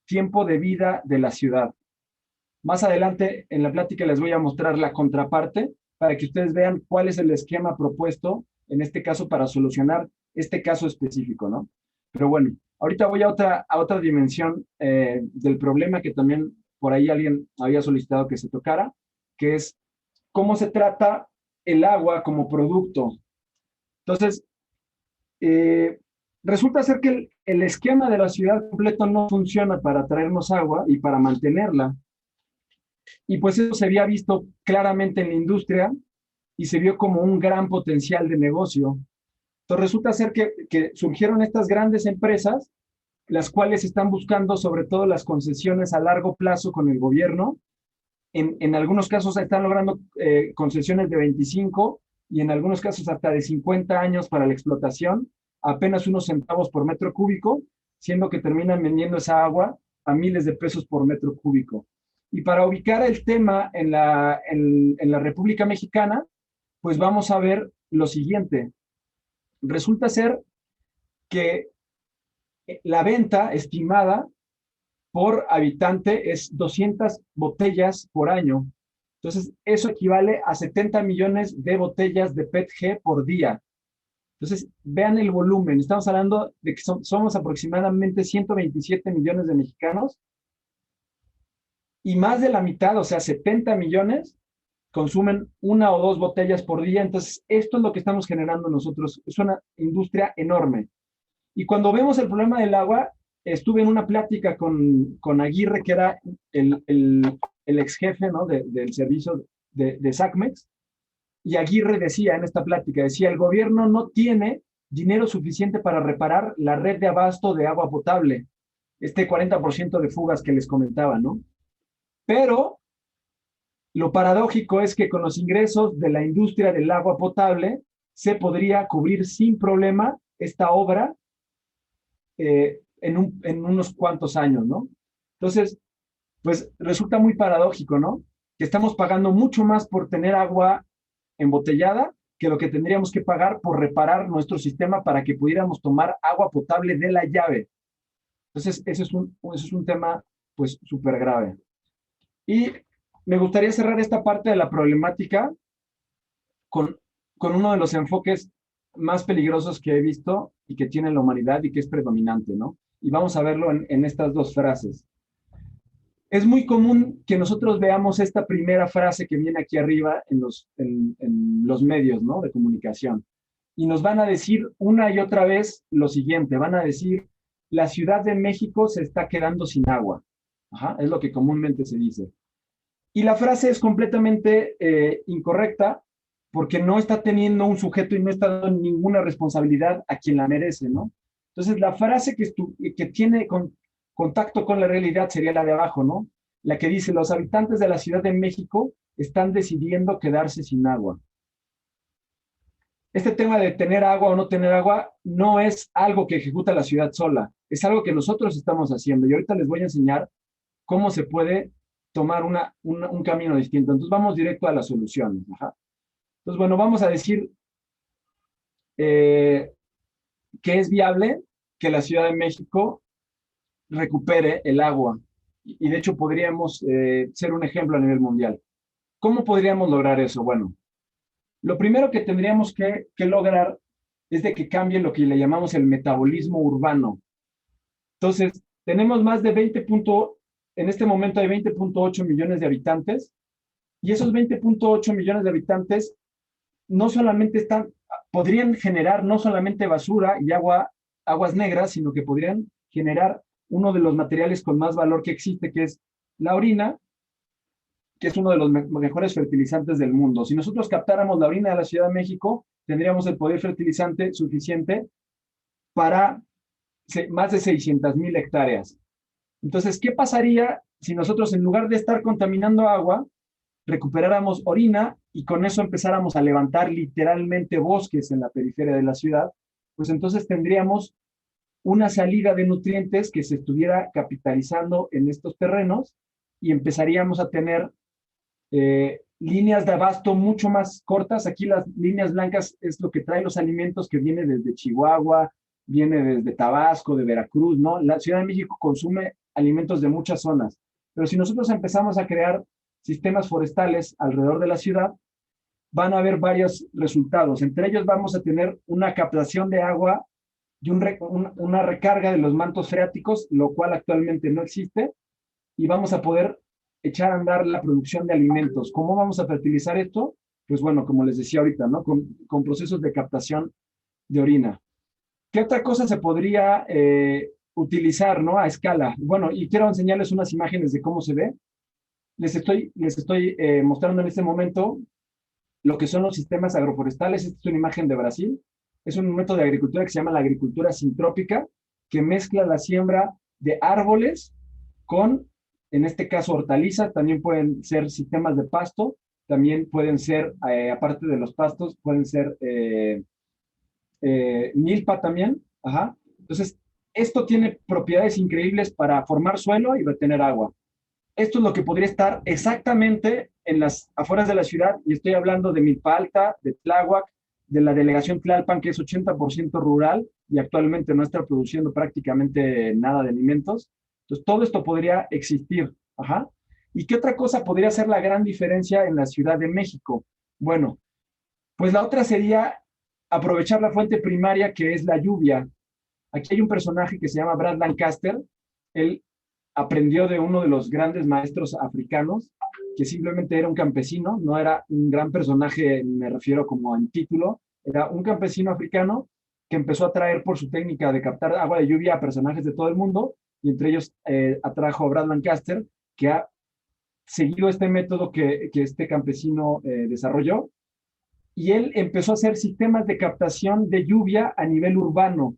tiempo de vida de la ciudad. Más adelante en la plática les voy a mostrar la contraparte para que ustedes vean cuál es el esquema propuesto, en este caso, para solucionar este caso específico, ¿no? Pero bueno, ahorita voy a otra dimensión del problema que también por ahí alguien había solicitado que se tocara, que es cómo se trata el agua como producto. Entonces, resulta ser que el esquema de la ciudad completo no funciona para traernos agua y para mantenerla. Y pues eso se había visto claramente en la industria y se vio como un gran potencial de negocio. Entonces resulta ser que surgieron estas grandes empresas, las cuales están buscando sobre todo las concesiones a largo plazo con el gobierno. En algunos casos están logrando concesiones de 25 y en algunos casos hasta de 50 años para la explotación, apenas unos centavos por metro cúbico, siendo que terminan vendiendo esa agua a miles de pesos por metro cúbico. Y para ubicar el tema en la República Mexicana, pues vamos a ver lo siguiente. Resulta ser que la venta estimada por habitante es 200 botellas por año. Entonces, eso equivale a 70 millones de botellas de PET-G por día. Entonces, vean el volumen. Estamos hablando de que somos aproximadamente 127 millones de mexicanos y más de la mitad, o sea, 70 millones, consumen 1 o 2 botellas por día. Entonces, esto es lo que estamos generando nosotros. Es una industria enorme. Y cuando vemos el problema del agua, estuve en una plática con Aguirre, que era el ex jefe, ¿no?, del servicio de SACMEX, y Aguirre decía en esta plática, decía, el gobierno no tiene dinero suficiente para reparar la red de abasto de agua potable, este 40% de fugas que les comentaba, ¿no? Pero lo paradójico es que con los ingresos de la industria del agua potable se podría cubrir sin problema esta obra en unos cuantos años, ¿no? Entonces, pues resulta muy paradójico, ¿no? Que estamos pagando mucho más por tener agua embotellada que lo que tendríamos que pagar por reparar nuestro sistema para que pudiéramos tomar agua potable de la llave. Entonces, ese es un tema, pues, súper grave. Y me gustaría cerrar esta parte de la problemática con uno de los enfoques más peligrosos que he visto y que tiene la humanidad y que es predominante, ¿no? y vamos a verlo en estas dos frases. Es muy común que nosotros veamos esta primera frase que viene aquí arriba en los medios, ¿no?, de comunicación. Y nos van a decir una y otra vez lo siguiente, van a decir, la Ciudad de México se está quedando sin agua. Ajá, es lo que comúnmente se dice. Y la frase es completamente incorrecta porque no está teniendo un sujeto y no está dando ninguna responsabilidad a quien la merece, ¿no? Entonces, la frase que tiene contacto con la realidad sería la de abajo, ¿no? La que dice, los habitantes de la Ciudad de México están decidiendo quedarse sin agua. Este tema de tener agua o no tener agua no es algo que ejecuta la ciudad sola, es algo que nosotros estamos haciendo. Y ahorita les voy a enseñar cómo se puede tomar un camino distinto. Entonces vamos directo a las soluciones. Ajá. Entonces, bueno, vamos a decir que es viable que la Ciudad de México recupere el agua. Y de hecho podríamos ser un ejemplo a nivel mundial. ¿Cómo podríamos lograr eso? Bueno, lo primero que tendríamos que lograr es de que cambie lo que le llamamos el metabolismo urbano. Entonces, tenemos más de en este momento hay 20.8 millones de habitantes, y esos 20.8 millones de habitantes no solamente podrían generar no solamente basura y aguas negras, sino que podrían generar uno de los materiales con más valor que existe, que es la orina, que es uno de los mejores fertilizantes del mundo. Si nosotros captáramos la orina de la Ciudad de México, tendríamos el poder fertilizante suficiente para más de 600,000 hectáreas. Entonces, ¿qué pasaría si nosotros, en lugar de estar contaminando agua, recuperáramos orina y con eso empezáramos a levantar literalmente bosques en la periferia de la ciudad? Pues entonces tendríamos una salida de nutrientes que se estuviera capitalizando en estos terrenos y empezaríamos a tener líneas de abasto mucho más cortas. Aquí las líneas blancas es lo que trae los alimentos que viene desde Chihuahua, viene desde Tabasco, de Veracruz, ¿no? La Ciudad de México consume alimentos de muchas zonas, pero si nosotros empezamos a crear sistemas forestales alrededor de la ciudad, van a haber varios resultados. Entre ellos vamos a tener una captación de agua y una recarga de los mantos freáticos, lo cual actualmente no existe, y vamos a poder echar a andar la producción de alimentos. ¿Cómo vamos a fertilizar esto? Pues bueno, como les decía ahorita, ¿no? Con procesos de captación de orina. ¿Qué otra cosa se podría utilizar, ¿no?, a escala? Bueno, y quiero enseñarles unas imágenes de cómo se ve. Les estoy mostrando en este momento lo que son los sistemas agroforestales. Esta es una imagen de Brasil. Es un método de agricultura que se llama la agricultura sintrópica, que mezcla la siembra de árboles con, en este caso, hortalizas. También pueden ser sistemas de pasto, también pueden ser, aparte de los pastos, pueden ser milpa también. Ajá. Entonces, esto tiene propiedades increíbles para formar suelo y retener agua. Esto es lo que podría estar exactamente en las afueras de la ciudad, y estoy hablando de Milpa Alta, de Tláhuac, de la delegación Tlalpan, que es 80% rural y actualmente no está produciendo prácticamente nada de alimentos. Entonces, todo esto podría existir. Ajá. ¿Y qué otra cosa podría ser la gran diferencia en la Ciudad de México? Bueno, pues la otra sería aprovechar la fuente primaria, que es la lluvia. Aquí hay un personaje que se llama Brad Lancaster. Él aprendió de uno de los grandes maestros africanos, que simplemente era un campesino, no era un gran personaje, me refiero como en título, era un campesino africano que empezó a traer por su técnica de captar agua de lluvia a personajes de todo el mundo, y entre ellos atrajo a Brad Lancaster, que ha seguido este método que este campesino desarrolló, y él empezó a hacer sistemas de captación de lluvia a nivel urbano.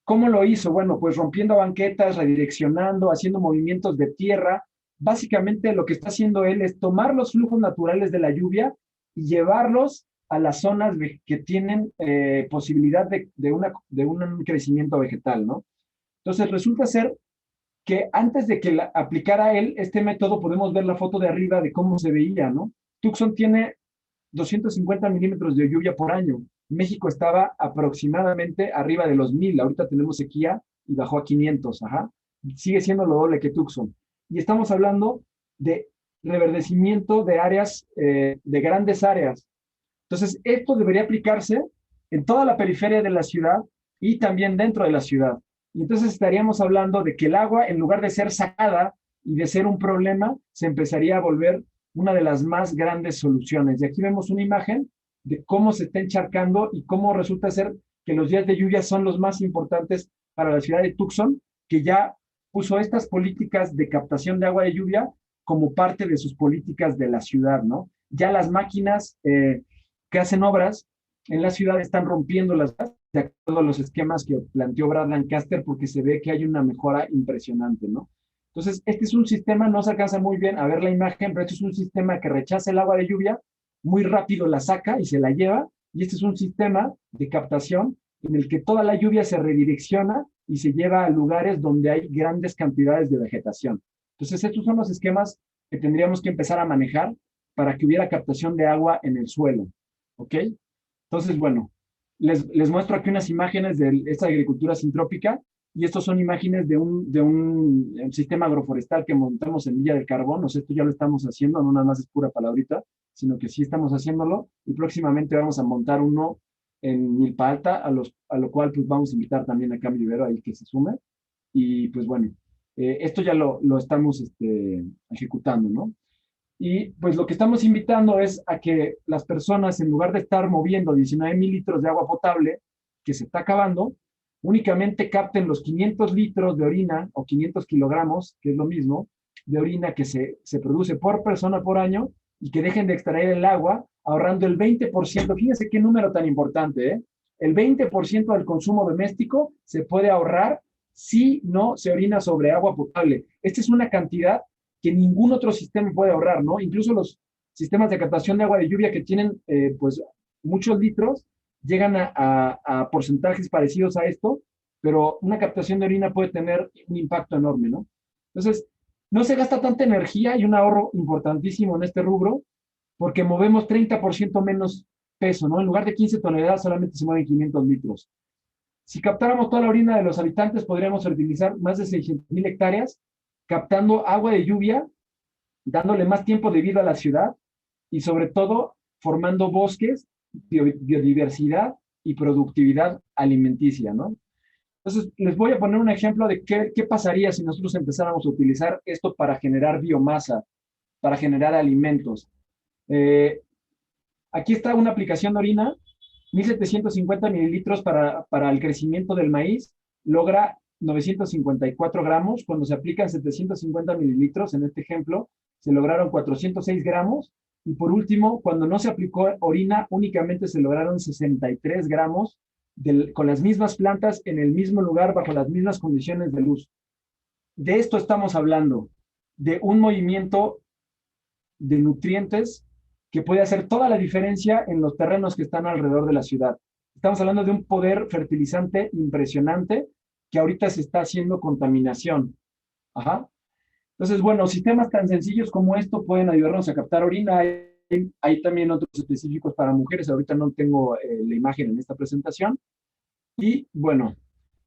¿Cómo lo hizo? Bueno, pues rompiendo banquetas, redireccionando, haciendo movimientos de tierra. Básicamente lo que está haciendo él es tomar los flujos naturales de la lluvia y llevarlos a las zonas que tienen posibilidad de un crecimiento vegetal, ¿no? Entonces resulta ser que antes de que aplicara él este método, podemos ver la foto de arriba de cómo se veía, ¿no? Tucson tiene 250 milímetros de lluvia por año. México estaba aproximadamente arriba de los 1000. Ahorita tenemos sequía y bajó a 500. Ajá. Sigue siendo lo doble que Tucson. Y estamos hablando de reverdecimiento de áreas, de grandes áreas. Entonces, esto debería aplicarse en toda la periferia de la ciudad y también dentro de la ciudad. Y entonces estaríamos hablando de que el agua, en lugar de ser sacada y de ser un problema, se empezaría a volver una de las más grandes soluciones. Y aquí vemos una imagen de cómo se está encharcando y cómo resulta ser que los días de lluvia son los más importantes para la ciudad de Tucson, que ya puso estas políticas de captación de agua de lluvia como parte de sus políticas de la ciudad, ¿no? Ya las máquinas que hacen obras en la ciudad están rompiendo las de acuerdo a los esquemas que planteó Brad Lancaster, porque se ve que hay una mejora impresionante, ¿no? Entonces, este es un sistema, no se alcanza muy bien a ver la imagen, pero este es un sistema que rechaza el agua de lluvia, muy rápido la saca y se la lleva, y este es un sistema de captación en el que toda la lluvia se redirecciona y se lleva a lugares donde hay grandes cantidades de vegetación. Entonces, estos son los esquemas que tendríamos que empezar a manejar para que hubiera captación de agua en el suelo, ¿ok? Entonces, bueno, les muestro aquí unas imágenes de esta agricultura sintrópica, y estos son imágenes de un sistema agroforestal que montamos en Villa del Carbón. O sea, esto ya lo estamos haciendo, no nada más es pura palabrita, sino que sí estamos haciéndolo, y próximamente vamos a montar uno en Milpa Alta, a lo cual pues vamos a invitar también a Cami Ibero ahí que se sume, y pues bueno, esto ya lo estamos ejecutando, ¿no? Y pues lo que estamos invitando es a que las personas, en lugar de estar moviendo 19,000 litros de agua potable, que se está acabando, únicamente capten los 500 litros de orina o 500 kilogramos, que es lo mismo, de orina que se produce por persona por año, y que dejen de extraer el agua, ahorrando el 20%. Fíjense qué número tan importante, ¿eh? El 20% del consumo doméstico se puede ahorrar si no se orina sobre agua potable. Esta es una cantidad que ningún otro sistema puede ahorrar, ¿no? Incluso los sistemas de captación de agua de lluvia que tienen, pues, muchos litros, llegan a porcentajes parecidos a esto, pero una captación de orina puede tener un impacto enorme, ¿no? Entonces, no se gasta tanta energía y un ahorro importantísimo en este rubro, porque movemos 30% menos peso, ¿no? En lugar de 15 toneladas, solamente se mueven 500 litros. Si captáramos toda la orina de los habitantes, podríamos fertilizar más de 600,000 hectáreas, captando agua de lluvia, dándole más tiempo de vida a la ciudad y sobre todo formando bosques, biodiversidad y productividad alimenticia, ¿no? Entonces, les voy a poner un ejemplo de qué pasaría si nosotros empezáramos a utilizar esto para generar biomasa, para generar alimentos. Aquí está una aplicación de orina, 1,750 mililitros para el crecimiento del maíz, logra 954 gramos. Cuando se aplican 750 mililitros, en este ejemplo, se lograron 406 gramos. Y por último, cuando no se aplicó orina, únicamente se lograron 63 gramos con las mismas plantas en el mismo lugar, bajo las mismas condiciones de luz. De esto estamos hablando, de un movimiento de nutrientes que puede hacer toda la diferencia en los terrenos que están alrededor de la ciudad. Estamos hablando de un poder fertilizante impresionante que ahorita se está haciendo contaminación. Ajá. Entonces, bueno, sistemas tan sencillos como esto pueden ayudarnos a captar orina. Hay también otros específicos para mujeres. Ahorita no tengo la imagen en esta presentación. Y bueno,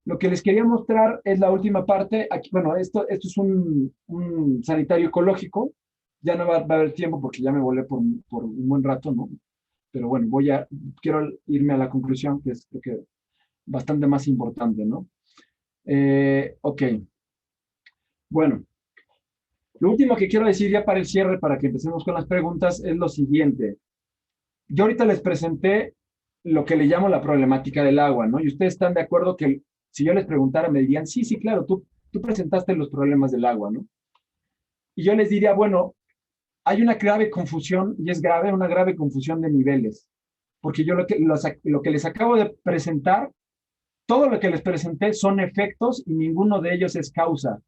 lo que les quería mostrar es la última parte. Aquí, bueno, esto es un sanitario ecológico. Ya no va a haber tiempo porque ya me volé por un buen rato, ¿no? Pero bueno, quiero irme a la conclusión, que es creo que bastante más importante, ¿no? Ok. Bueno, lo último que quiero decir ya para el cierre, para que empecemos con las preguntas, es lo siguiente. Yo ahorita les presenté lo que le llamo la problemática del agua, ¿no? Y ustedes están de acuerdo que si yo les preguntara, me dirían, sí, sí, claro, tú presentaste los problemas del agua, ¿no? Y yo les diría, bueno, hay una grave confusión, y es grave, una grave confusión de niveles. Porque yo lo que les acabo de presentar, todo lo que les presenté son efectos y ninguno de ellos es causa.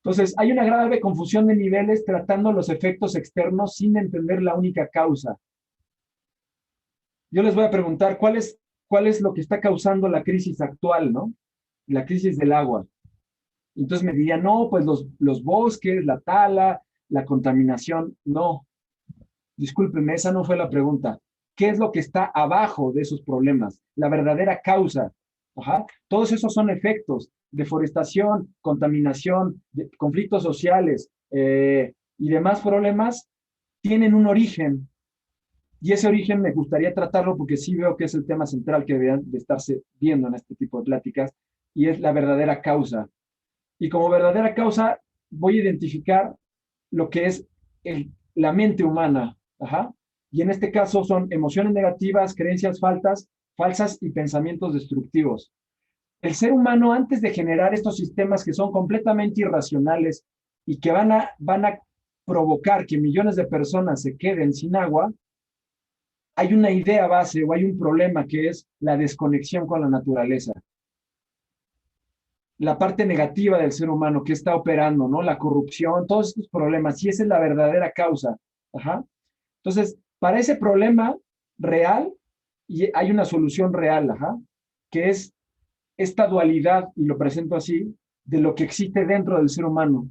Entonces, hay una grave confusión de niveles tratando los efectos externos sin entender la única causa. Yo les voy a preguntar, ¿cuál es lo que está causando la crisis actual, ¿no? La crisis del agua. Entonces me dirían, no, pues los bosques, la tala, la contaminación. No, discúlpenme, esa no fue la pregunta. ¿Qué es lo que está abajo de esos problemas? La verdadera causa. Ajá. Todos esos son efectos: deforestación, contaminación, conflictos sociales y demás problemas tienen un origen. Y ese origen me gustaría tratarlo porque sí veo que es el tema central que deberían de estarse viendo en este tipo de pláticas, y es la verdadera causa. Y como verdadera causa voy a identificar lo que es la mente humana. Ajá. Y en este caso son emociones negativas, creencias falsas y pensamientos destructivos. El ser humano, antes de generar estos sistemas que son completamente irracionales y que van a provocar que millones de personas se queden sin agua, hay una idea base o hay un problema que es la desconexión con la naturaleza. La parte negativa del ser humano que está operando, ¿no? La corrupción, todos estos problemas, y esa es la verdadera causa. Ajá. Entonces, para ese problema real, y hay una solución real, ajá, que es esta dualidad, y lo presento así, de lo que existe dentro del ser humano.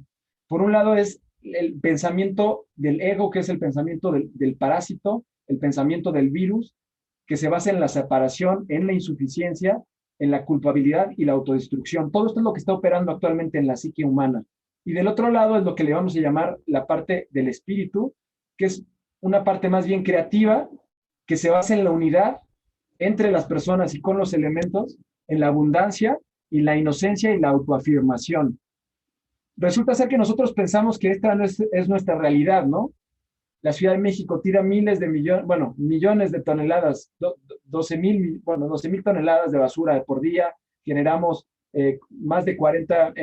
Por un lado es el pensamiento del ego, que es el pensamiento del parásito, el pensamiento del virus, que se basa en la separación, en la insuficiencia, en la culpabilidad y la autodestrucción. Todo esto es lo que está operando actualmente en la psique humana. Y del otro lado es lo que le vamos a llamar la parte del espíritu, que es una parte más bien creativa, que se basa en la unidad entre las personas y con los elementos, en la abundancia y la inocencia y la autoafirmación. Resulta ser que nosotros pensamos que esta no es nuestra realidad, ¿no? La Ciudad de México tira millones de toneladas, 12,000 toneladas de basura por día, generamos más de 40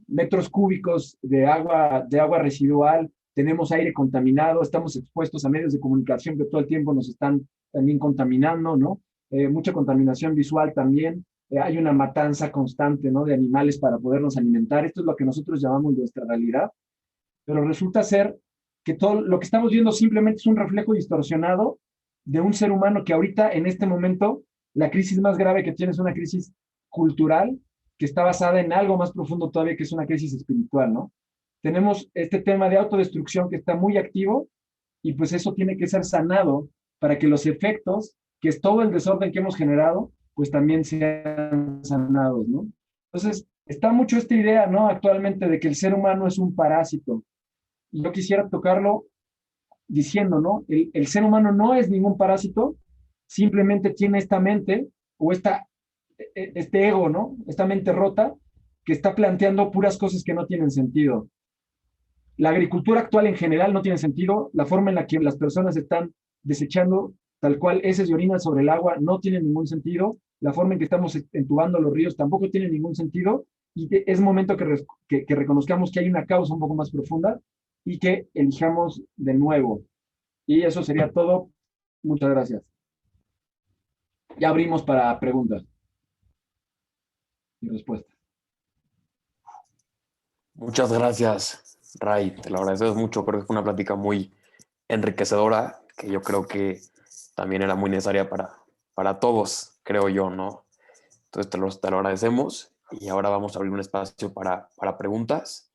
metros cúbicos de agua residual, tenemos aire contaminado, estamos expuestos a medios de comunicación que todo el tiempo nos están también contaminando, ¿no? Mucha contaminación visual también, hay una matanza constante, ¿no? De animales para podernos alimentar. Esto es lo que nosotros llamamos nuestra realidad, pero resulta ser que todo lo que estamos viendo simplemente es un reflejo distorsionado de un ser humano que ahorita, en este momento, la crisis más grave que tiene es una crisis cultural que está basada en algo más profundo todavía, que es una crisis espiritual, ¿no? Tenemos este tema de autodestrucción que está muy activo y pues eso tiene que ser sanado para que los efectos, que es todo el desorden que hemos generado, pues también sean sanados, ¿no? Entonces, está mucho esta idea, ¿no? Actualmente de que el ser humano es un parásito. Y yo quisiera tocarlo diciendo, ¿no? El ser humano no es ningún parásito, simplemente tiene esta mente o este ego, ¿no? Esta mente rota que está planteando puras cosas que no tienen sentido. La agricultura actual en general no tiene sentido, la forma en la que las personas están desechando tal cual heces y orinas sobre el agua no tiene ningún sentido, la forma en que estamos entubando los ríos tampoco tiene ningún sentido, y es momento que reconozcamos que hay una causa un poco más profunda y que elijamos de nuevo. Y eso sería todo. Muchas gracias. Ya abrimos para preguntas y respuestas. Muchas gracias, Ray. Te lo agradecemos mucho. Creo que fue una plática muy enriquecedora, que yo creo que también era muy necesaria para todos, creo yo, ¿no? Entonces te lo agradecemos y ahora vamos a abrir un espacio para preguntas.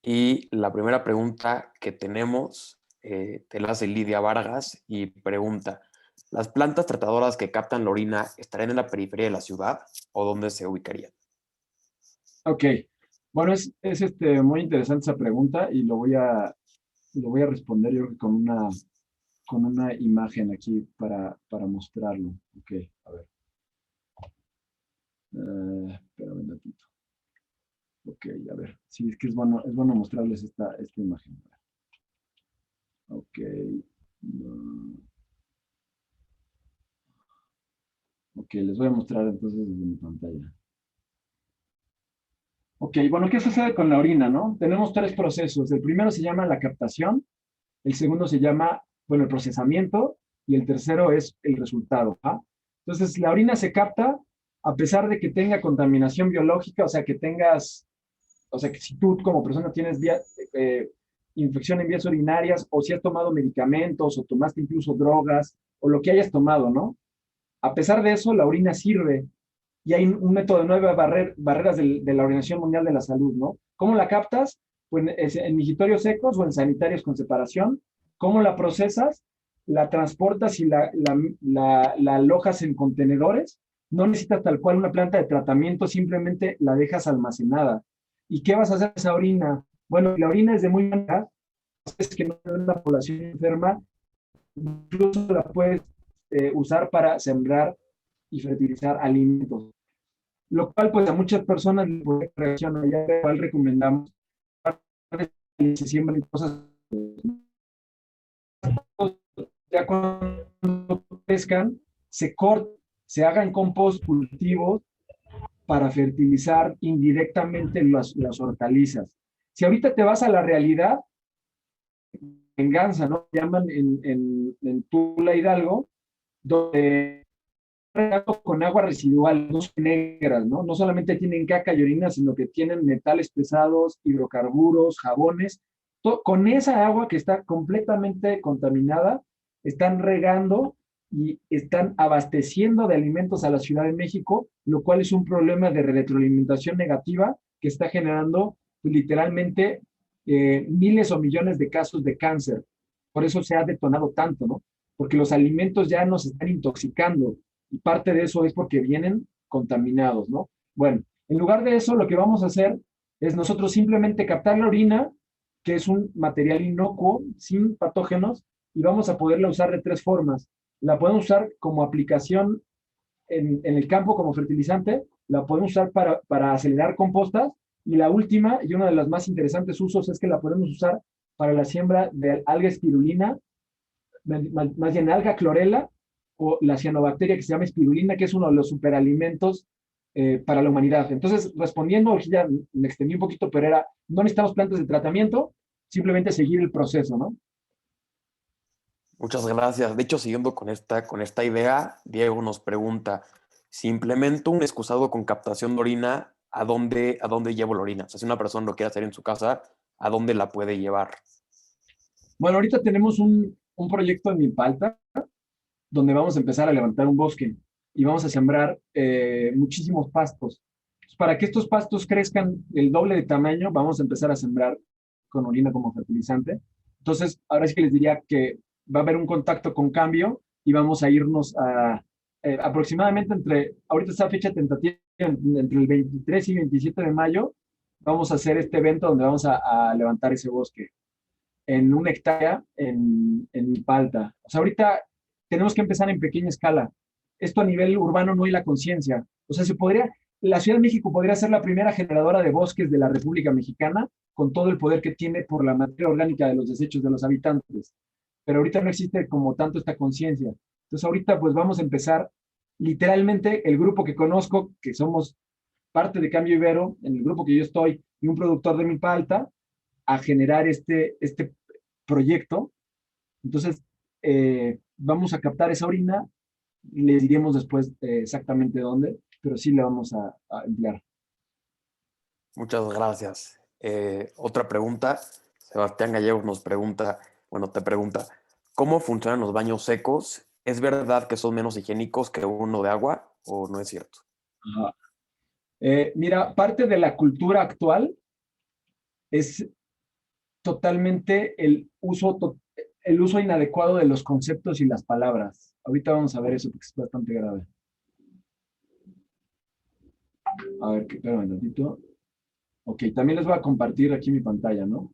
Y la primera pregunta que tenemos te la hace Lidia Vargas y pregunta: ¿las plantas tratadoras que captan la orina estarían en la periferia de la ciudad o dónde se ubicarían? Ok, bueno, es muy interesante esa pregunta y lo voy a responder yo creo que con una imagen aquí para mostrarlo. Ok, a ver. Espérame un ratito. Ok, a ver. Sí, es que es bueno mostrarles esta imagen. Ok. Ok, les voy a mostrar entonces desde mi pantalla. Ok, bueno, ¿qué sucede con la orina, no? Tenemos tres procesos. El primero se llama la captación, el segundo se llama, bueno, el procesamiento, y el tercero es el resultado. ¿Ah? Entonces, la orina se capta a pesar de que tenga contaminación biológica, o sea, que si tú como persona tienes infección en vías urinarias, o si has tomado medicamentos, o tomaste incluso drogas, o lo que hayas tomado, ¿no? A pesar de eso, la orina sirve y hay un método de 9 barreras de la Organización Mundial de la Salud, ¿no? ¿Cómo la captas? Pues en migitorios secos o en sanitarios con separación. ¿Cómo la procesas? La transportas y la alojas en contenedores. No necesitas tal cual una planta de tratamiento, simplemente la dejas almacenada. ¿Y qué vas a hacer con esa orina? Bueno, la orina es de muy buena calidad, es que no hay una población enferma, incluso la puedes usar para sembrar y fertilizar alimentos. Lo cual, pues, a muchas personas les puede reaccionar, ya lo cual recomendamos que se siembren cosas ya cuando crezcan, se hagan compost cultivos para fertilizar indirectamente las hortalizas. Si ahorita te vas a la realidad, en Gansa, ¿no? Llaman en Tula Hidalgo, donde con agua residual, no son negras, ¿no? No solamente tienen caca y orina, sino que tienen metales pesados, hidrocarburos, jabones. Con esa agua que está completamente contaminada, están regando y están abasteciendo de alimentos a la Ciudad de México, lo cual es un problema de retroalimentación negativa que está generando pues, literalmente miles o millones de casos de cáncer. Por eso se ha detonado tanto, ¿no? Porque los alimentos ya nos están intoxicando y parte de eso es porque vienen contaminados, ¿no? Bueno, en lugar de eso, lo que vamos a hacer es nosotros simplemente captar la orina, que es un material inocuo, sin patógenos, y vamos a poderla usar de tres formas. La podemos usar como aplicación en el campo como fertilizante, la podemos usar para acelerar compostas, y la última, y uno de los más interesantes usos, es que la podemos usar para la siembra de alga espirulina, más bien alga clorela, o la cianobacteria que se llama espirulina, que es uno de los superalimentos para la humanidad. Entonces, respondiendo, ya me extendí un poquito, pero era, no necesitamos plantas de tratamiento, simplemente seguir el proceso, ¿no? Muchas gracias. De hecho, siguiendo con esta idea, Diego nos pregunta, si implemento un excusado con captación de orina, ¿a dónde llevo la orina? O sea, si una persona lo quiere hacer en su casa, ¿a dónde la puede llevar? Bueno, ahorita tenemos un proyecto en Milpalta, donde vamos a empezar a levantar un bosque y vamos a sembrar muchísimos pastos. Para que estos pastos crezcan el doble de tamaño, vamos a empezar a sembrar con orina como fertilizante. Entonces, ahora sí que les diría que va a haber un contacto con cambio y vamos a irnos a aproximadamente ahorita está fecha tentativa, entre el 23 y 27 de mayo, vamos a hacer este evento donde vamos a levantar ese bosque en 1 hectárea en Milpalta. O sea, ahorita tenemos que empezar en pequeña escala. Esto a nivel urbano no hay la conciencia. O sea, la Ciudad de México podría ser la primera generadora de bosques de la República Mexicana con todo el poder que tiene por la materia orgánica de los desechos de los habitantes. Pero ahorita no existe como tanto esta conciencia. Entonces ahorita pues vamos a empezar, literalmente el grupo que conozco, que somos parte de Cambio Ibero, en el grupo que yo estoy, y un productor de Milpalta, a generar este proyecto. Entonces, vamos a captar esa orina, les diremos después exactamente dónde, pero sí la vamos a emplear. Muchas gracias. Otra pregunta, Sebastián Gallegos nos pregunta, te pregunta, ¿cómo funcionan los baños secos? ¿Es verdad que son menos higiénicos que uno de agua o no es cierto? Mira, parte de la cultura actual es totalmente el uso inadecuado de los conceptos y las palabras. Ahorita vamos a ver eso porque es bastante grave. A ver, espérame un ratito. Ok, también les voy a compartir aquí mi pantalla, ¿no?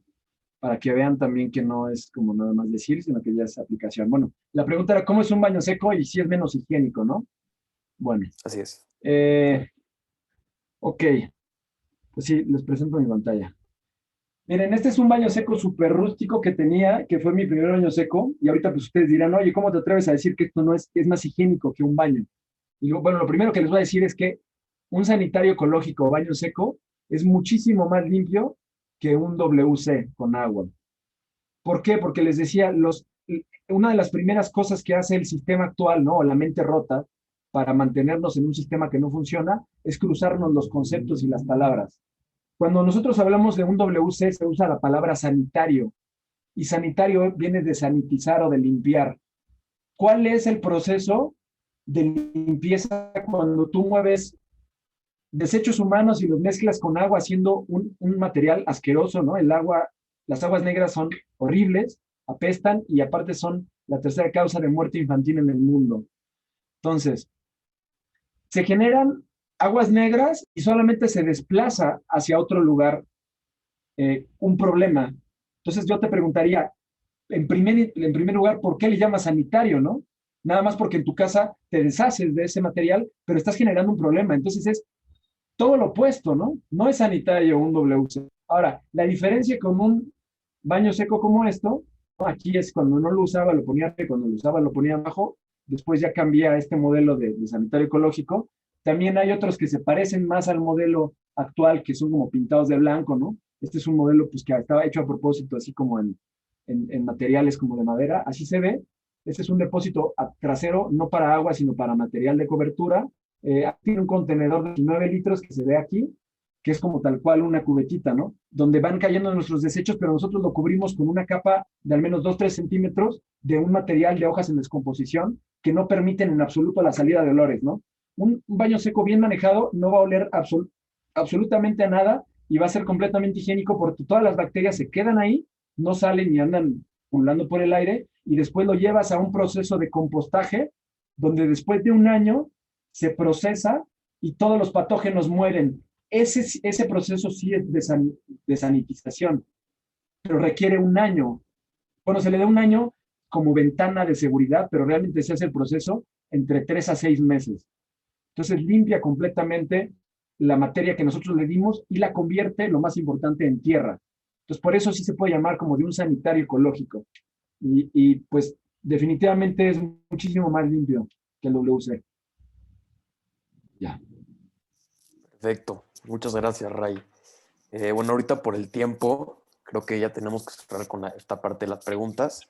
Para que vean también que no es como nada más decir, sino que ya es aplicación. Bueno, la pregunta era, ¿cómo es un baño seco y si es menos higiénico, no? Bueno. Así es. Ok, pues sí, les presento mi pantalla. Miren, este es un baño seco súper rústico que tenía, que fue mi primer baño seco, y ahorita pues ustedes dirán, oye, ¿cómo te atreves a decir que esto no es más higiénico que un baño? Y bueno, lo primero que les voy a decir es que un sanitario ecológico o baño seco es muchísimo más limpio que un WC con agua. ¿Por qué? Porque les decía, una de las primeras cosas que hace el sistema actual, ¿no? O la mente rota, para mantenernos en un sistema que no funciona, es cruzarnos los conceptos y las palabras. Cuando nosotros hablamos de un WC, se usa la palabra sanitario, y sanitario viene de sanitizar o de limpiar. ¿Cuál es el proceso de limpieza cuando tú mueves desechos humanos y los mezclas con agua haciendo un material asqueroso, ¿no? Las aguas negras son horribles, apestan y aparte son la tercera causa de muerte infantil en el mundo. Entonces, se generan aguas negras y solamente se desplaza hacia otro lugar un problema. Entonces yo te preguntaría, en primer lugar, ¿por qué le llamas sanitario, no? nada más porque en tu casa te deshaces de ese material, pero estás generando un problema. Entonces es todo lo opuesto, ¿no? No es sanitario un WC. Ahora, la diferencia con un baño seco como esto, ¿no? Aquí es cuando no lo usaba, lo ponía arriba, cuando lo usaba, lo ponía abajo. Después ya cambié a este modelo de sanitario ecológico. También hay otros que se parecen más al modelo actual, que son como pintados de blanco, ¿no? Este es un modelo pues, que estaba hecho a propósito, así como en materiales como de madera. Así se ve. Este es un depósito trasero, no para agua, sino para material de cobertura. Tiene un contenedor de 9 litros que se ve aquí, que es como tal cual una cubetita, ¿no? Donde van cayendo nuestros desechos, pero nosotros lo cubrimos con una capa de al menos 2-3 centímetros de un material de hojas en descomposición que no permiten en absoluto la salida de olores, ¿no? Un baño seco bien manejado no va a oler absolutamente a nada y va a ser completamente higiénico porque todas las bacterias se quedan ahí, no salen ni andan pululando por el aire, y después lo llevas a un proceso de compostaje donde después de un año se procesa y todos los patógenos mueren. Ese proceso sí es de sanitización, pero requiere un año. Bueno, se le da un año como ventana de seguridad, pero realmente se hace el proceso entre 3 a 6 meses. Entonces limpia completamente la materia que nosotros le dimos y la convierte, lo más importante, en tierra. Entonces por eso sí se puede llamar como de un sanitario ecológico. Y pues definitivamente es muchísimo más limpio que el WC. Ya. Perfecto. Muchas gracias, Ray. Bueno, ahorita por el tiempo, creo que ya tenemos que cerrar con esta parte de las preguntas.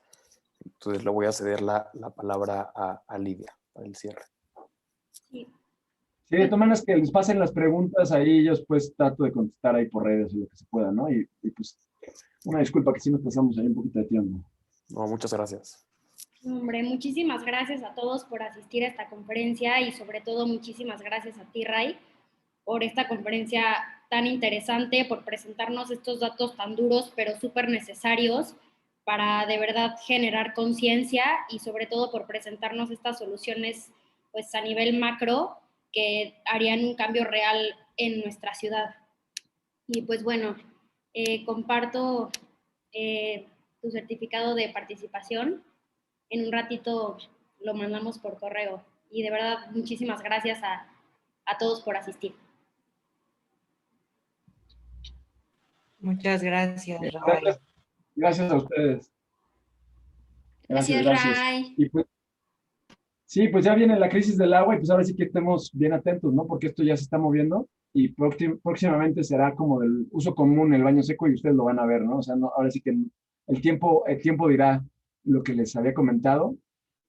Entonces le voy a ceder la palabra a Lidia para el cierre. Sí. Sí, de todas maneras que les pasen las preguntas ahí, yo después trato de contestar ahí por redes o lo que se pueda, ¿no? Y pues una disculpa que sí nos pasamos ahí un poquito de tiempo. No, muchas gracias. Hombre, muchísimas gracias a todos por asistir a esta conferencia y sobre todo muchísimas gracias a ti, Ray, por esta conferencia tan interesante, por presentarnos estos datos tan duros pero súper necesarios para de verdad generar conciencia y sobre todo por presentarnos estas soluciones pues a nivel macro que harían un cambio real en nuestra ciudad. Y pues bueno, comparto tu certificado de participación. En un ratito lo mandamos por correo. Y de verdad, muchísimas gracias a todos por asistir. Muchas gracias, Ray. Gracias a ustedes. Gracias, Ray. Y pues, sí, pues ya viene la crisis del agua y pues ahora sí que estemos bien atentos, ¿no? Porque esto ya se está moviendo y próximamente será como del uso común el baño seco y ustedes lo van a ver, ¿no? O sea, no, ahora sí que el tiempo dirá lo que les había comentado.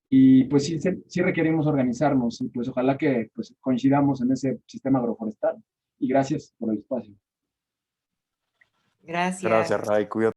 Y pues sí requerimos organizarnos y pues ojalá que pues, coincidamos en ese sistema agroforestal. Y gracias por el espacio. Gracias. Gracias, Ray. Cuídate.